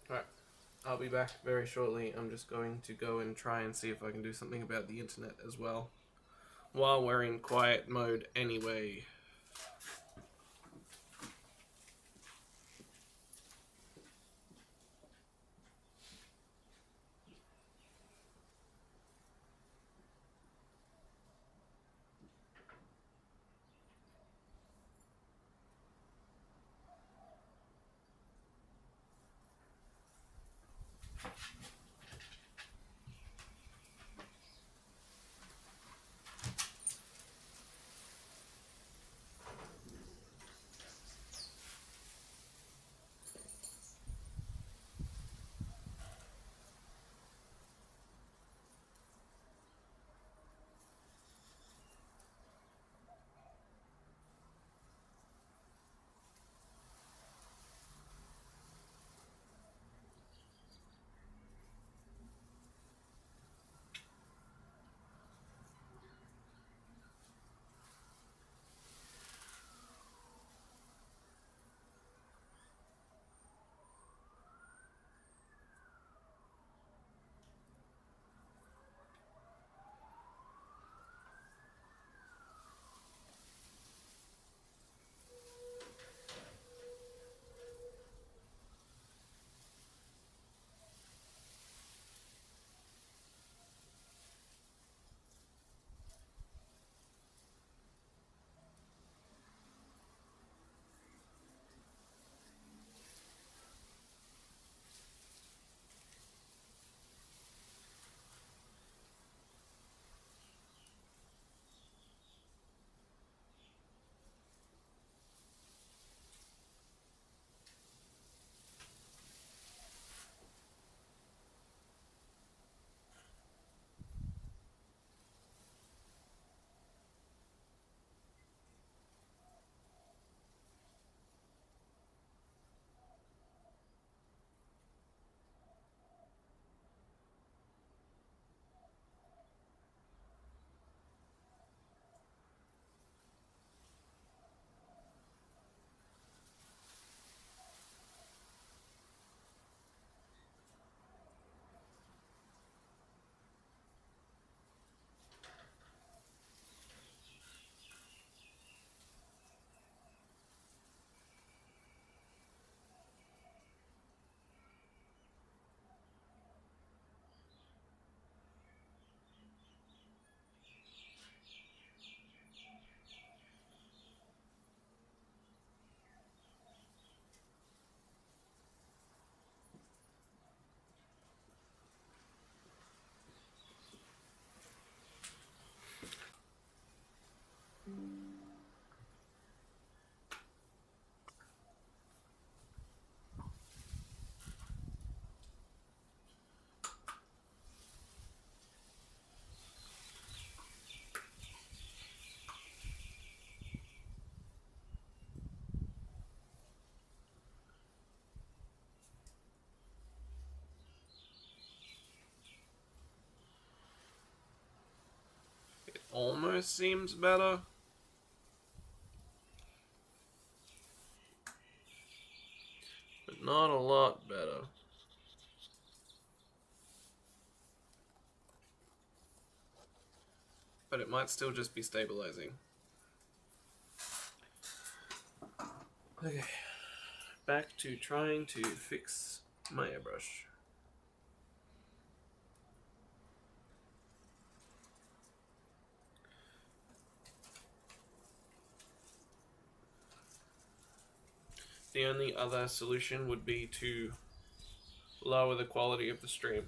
Alright, I'll be back very shortly. I'm just going to go and try and see if I can do something about the internet as well, while we're in quiet mode anyway. almost seems better. But not a lot better. But it might still just be stabilizing. Okay, back to trying to fix my airbrush. The only other solution would be to lower the quality of the stream,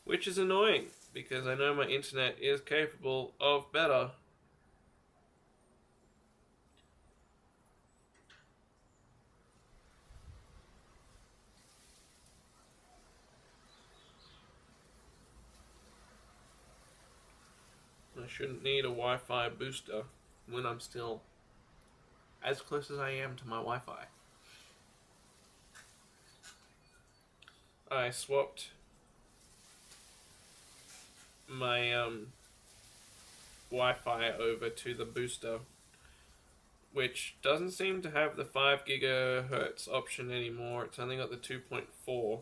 which is annoying because I know my internet is capable of better. I shouldn't need a Wi-Fi booster when I'm still as close as I am to my Wi-Fi. I swapped my Wi-Fi over to the booster, which doesn't seem to have the 5 gigahertz option anymore. It's only got the 2.4,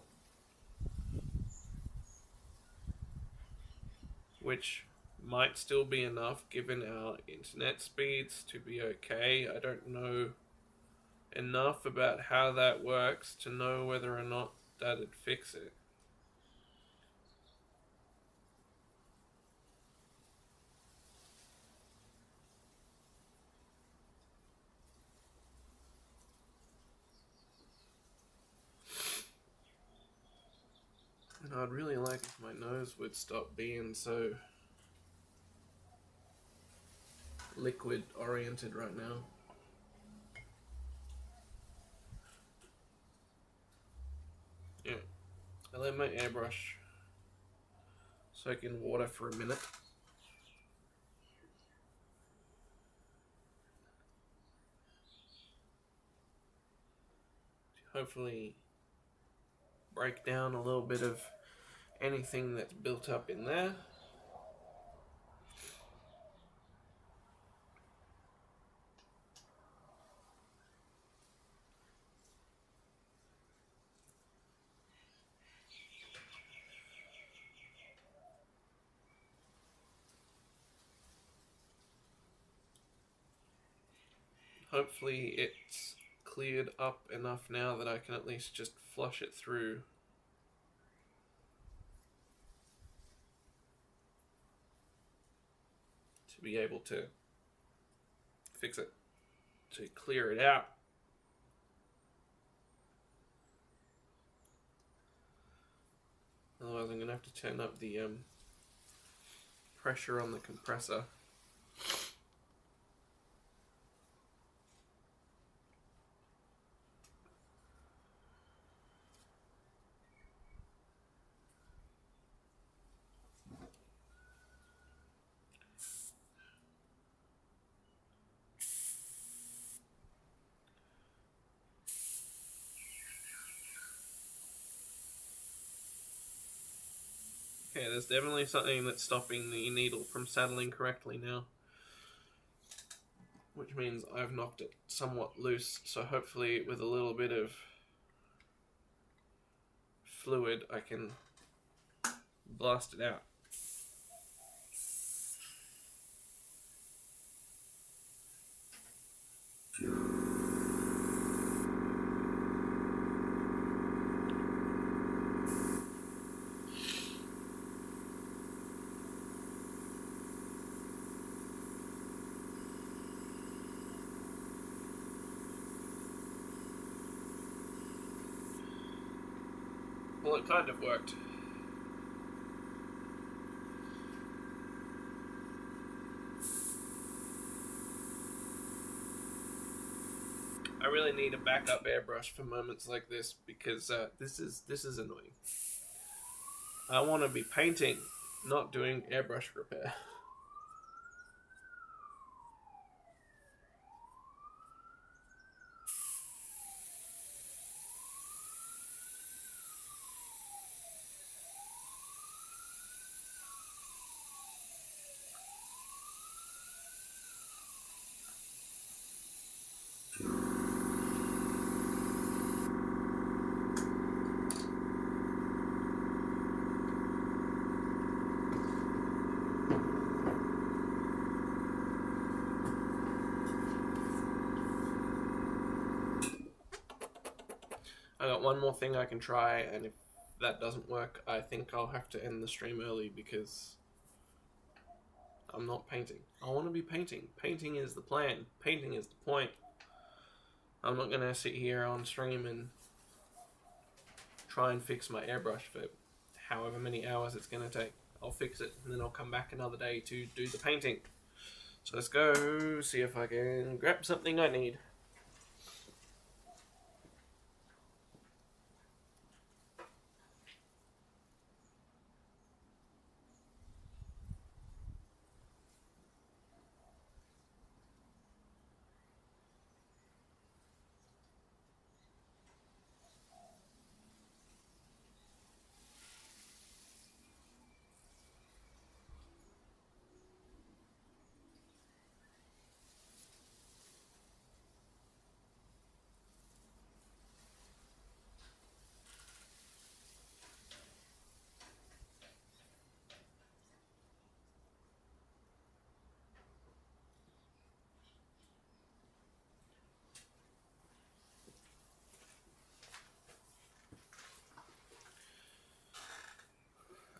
which might still be enough given our internet speeds to be okay. I don't know enough about how that works to know whether or not that'd fix it. And I'd really like if my nose would stop being so liquid oriented right now. Yeah, I let my airbrush soak in water for a minute. Hopefully break down a little bit of anything that's built up in there. Hopefully it's cleared up enough now that I can at least just flush it through. To be able to fix it, to clear it out. Otherwise I'm going to have to turn up the pressure on the compressor. Okay, there's definitely something that's stopping the needle from settling correctly now. Which means I've knocked it somewhat loose, so hopefully with a little bit of fluid I can blast it out. Well, it kind of worked. I really need a backup airbrush for moments like this because this is annoying. I want to be painting, not doing airbrush repair. got one more thing I can try, and if that doesn't work, I think I'll have to end the stream early because I'm not painting. I want to be painting. Painting is the plan. Painting is the point. I'm not going to sit here on stream and try and fix my airbrush for however many hours it's going to take. I'll fix it, and then I'll come back another day to do the painting. So let's go see if I can grab something I need.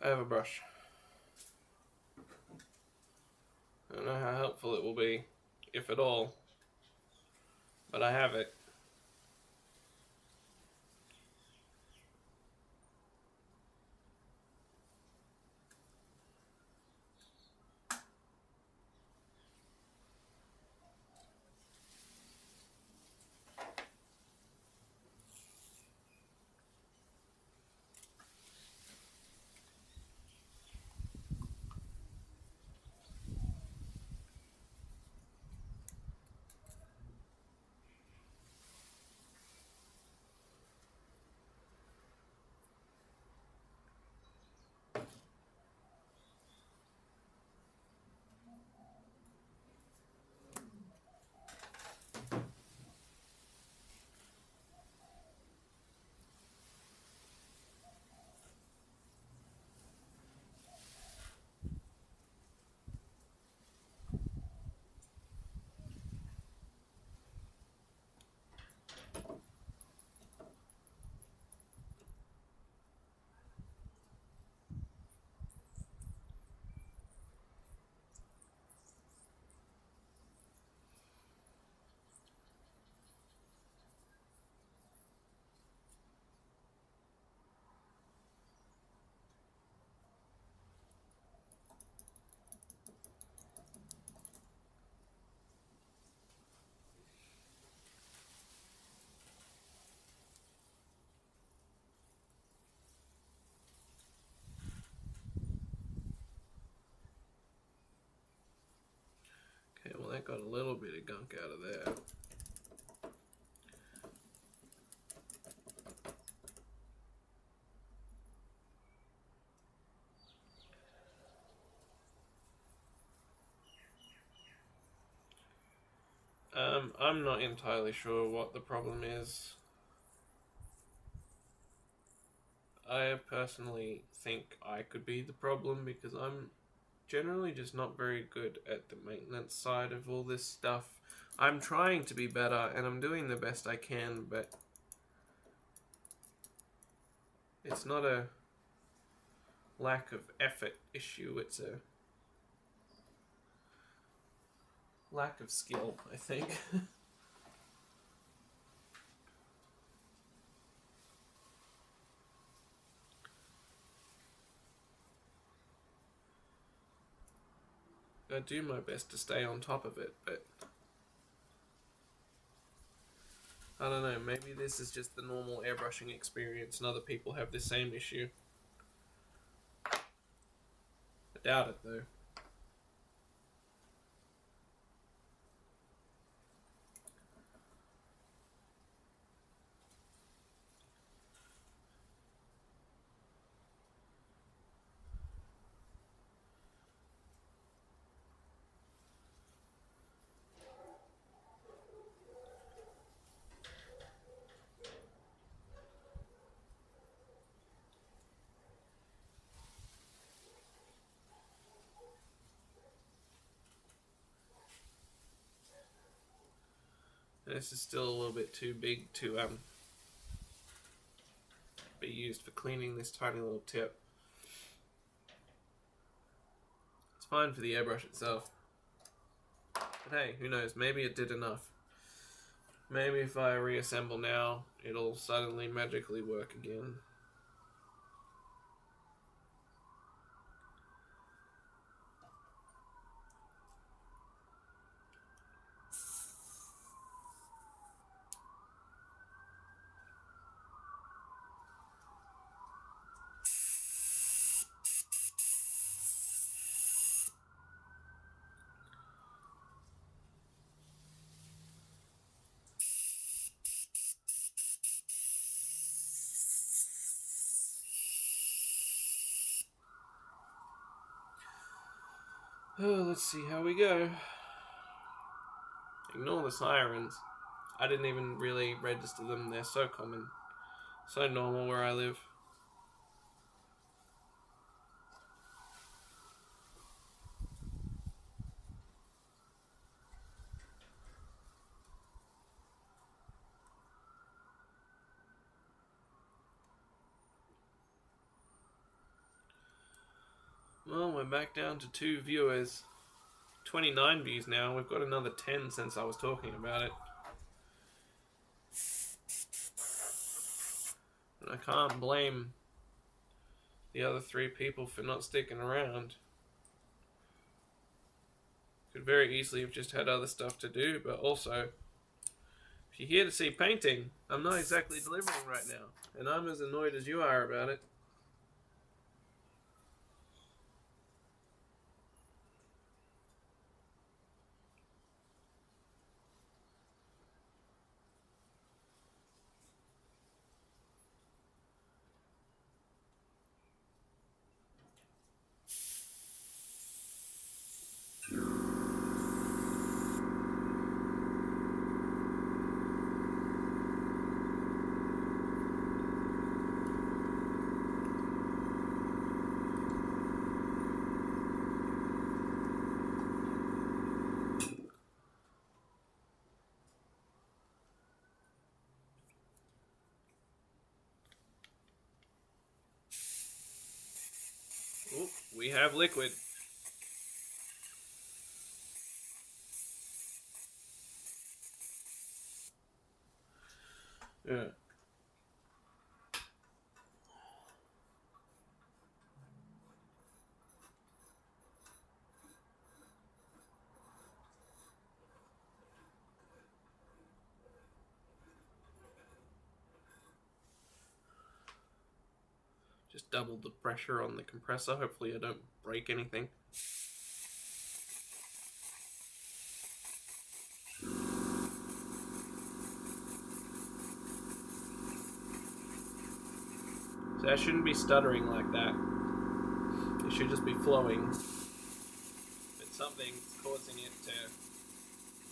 I have a brush. I don't know how helpful it will be, if at all, but I have it. Okay, well that got a little bit of gunk out of there. I'm not entirely sure what the problem is. I personally think I could be the problem because I'm generally just not very good at the maintenance side of all this stuff. I'm trying to be better and I'm doing the best I can, but it's not a lack of effort issue, it's a lack of skill, I think. I do my best to stay on top of it, but I don't know, maybe this is just the normal airbrushing experience and other people have the same issue. I doubt it though. This is still a little bit too big to be used for cleaning this tiny little tip. It's fine for the airbrush itself. But hey, who knows, maybe it did enough. Maybe if I reassemble now, it'll suddenly magically work again. Oh, let's see how we go. Ignore the sirens. I didn't even really register them. They're so common. So normal where I live. Well, we're back down to 2 viewers. 29 views now. We've got another 10 since I was talking about it. And I can't blame the other 3 people for not sticking around. Could very easily have just had other stuff to do, but also, if you're here to see painting, I'm not exactly delivering right now. And I'm as annoyed as you are about it. Ooh, we have liquid. Yeah. Just doubled the pressure on the compressor. Hopefully I don't break anything. So I shouldn't be stuttering like that. It should just be flowing. But something's causing it to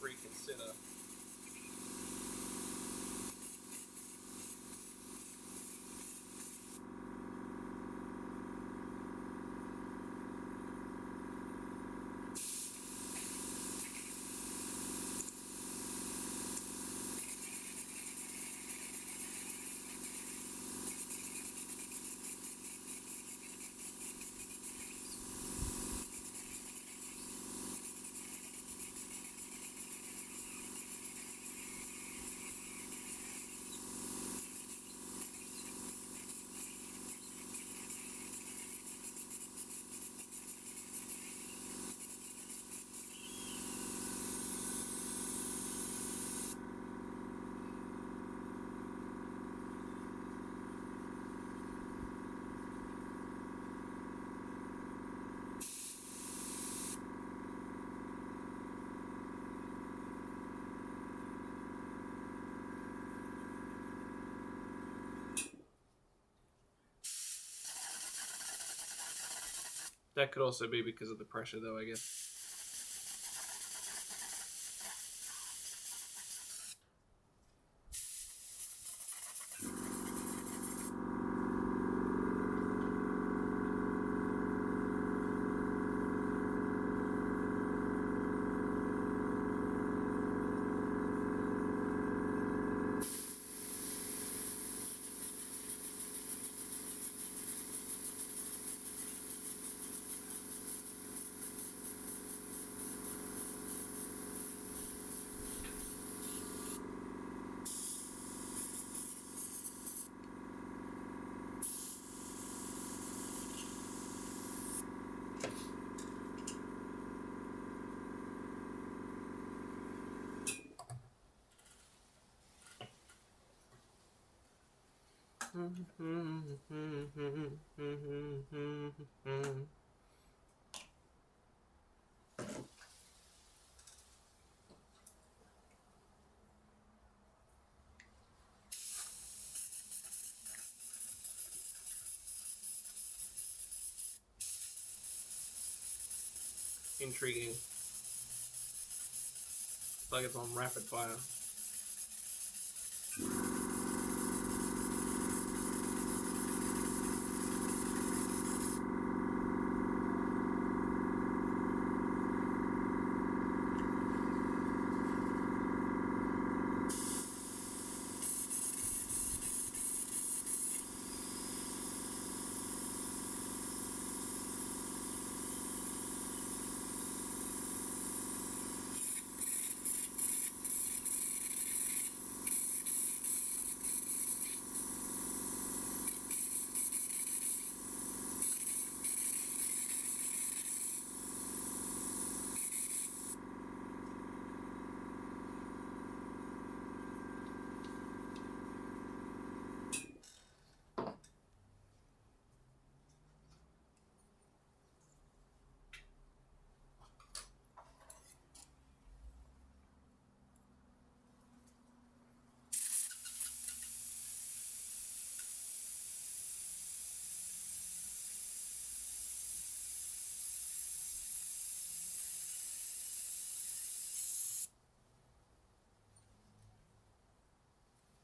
reconsider. That could also be because of the pressure though, I guess. Intriguing. It's like it's on rapid fire.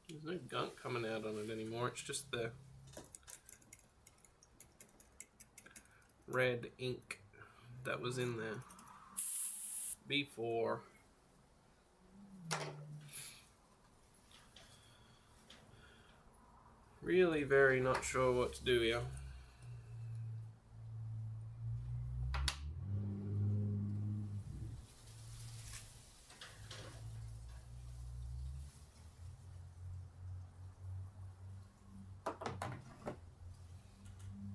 There's no gunk coming out on it anymore, it's just the red ink that was in there before. Really very not sure what to do here.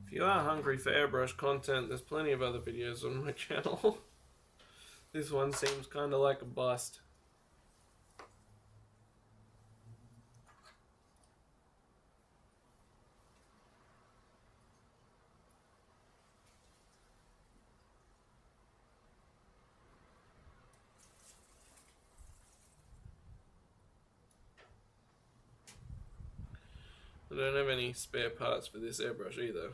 If you are hungry for airbrush content, there's plenty of other videos on my channel. This one seems kind of like a bust. I don't have any spare parts for this airbrush either.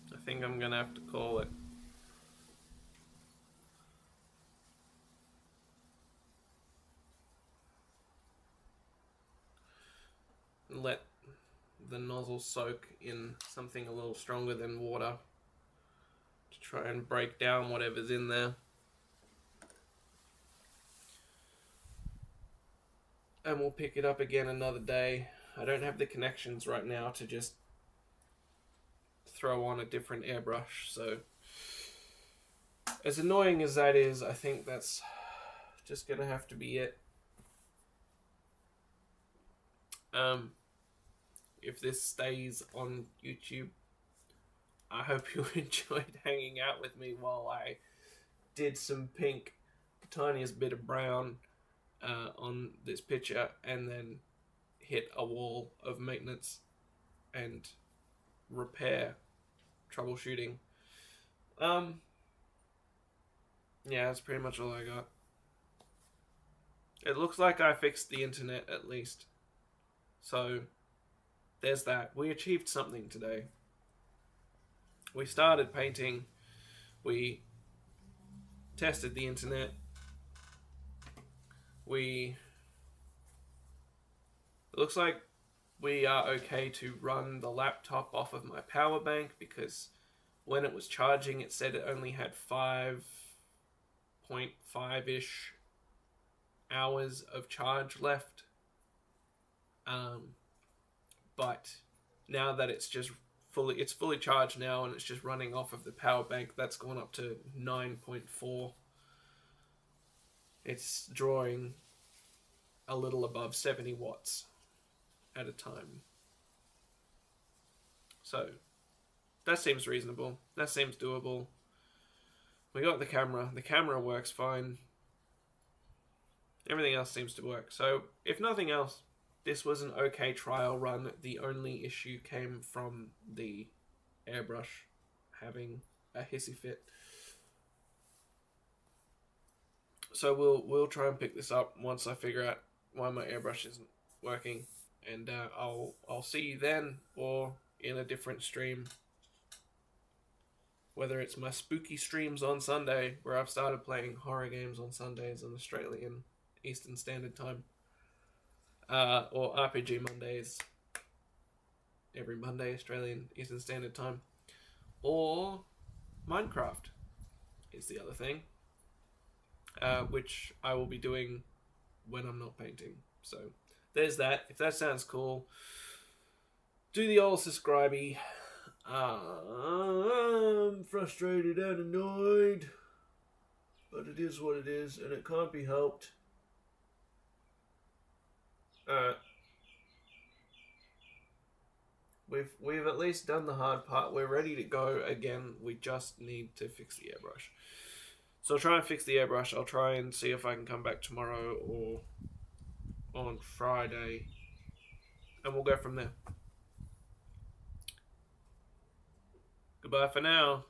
I think I'm gonna have to call it. And let the nozzle soak in something a little stronger than water to try and break down whatever's in there. And we'll pick it up again another day. I don't have the connections right now to just throw on a different airbrush, so as annoying as that is, I think that's just gonna have to be it. If this stays on YouTube, I hope you enjoyed hanging out with me while I did some pink, the tiniest bit of brown on this picture, and then hit a wall of maintenance and repair troubleshooting. Yeah, that's pretty much all I got. It looks like I fixed the internet at least. So there's that. We achieved something today. We started painting. We tested the internet. It looks like we are okay to run the laptop off of my power bank, because when it was charging it said it only had 5.5-ish hours of charge left. But now that it's fully charged now, and it's just running off of the power bank that's gone up to 9.4. It's drawing a little above 70 watts at a time. So that seems reasonable. That seems doable. We got the camera. The camera works fine. Everything else seems to work. So if nothing else, this was an okay trial run. The only issue came from the airbrush having a hissy fit. So we'll try and pick this up once I figure out why my airbrush isn't working, and I'll see you then, or in a different stream. Whether it's my spooky streams on Sunday, where I've started playing horror games on Sundays on Australian Eastern Standard Time, or RPG Mondays every Monday Australian Eastern Standard Time, or Minecraft is the other thing, which I will be doing when I'm not painting. So there's that. If that sounds cool, do the old subscribey. I'm frustrated and annoyed, but it is what it is, and it can't be helped. We've at least done the hard part. We're ready to go again. We just need to fix the airbrush. So I'll try and fix the airbrush. I'll try and see if I can come back tomorrow or on Friday, and we'll go from there. Goodbye for now.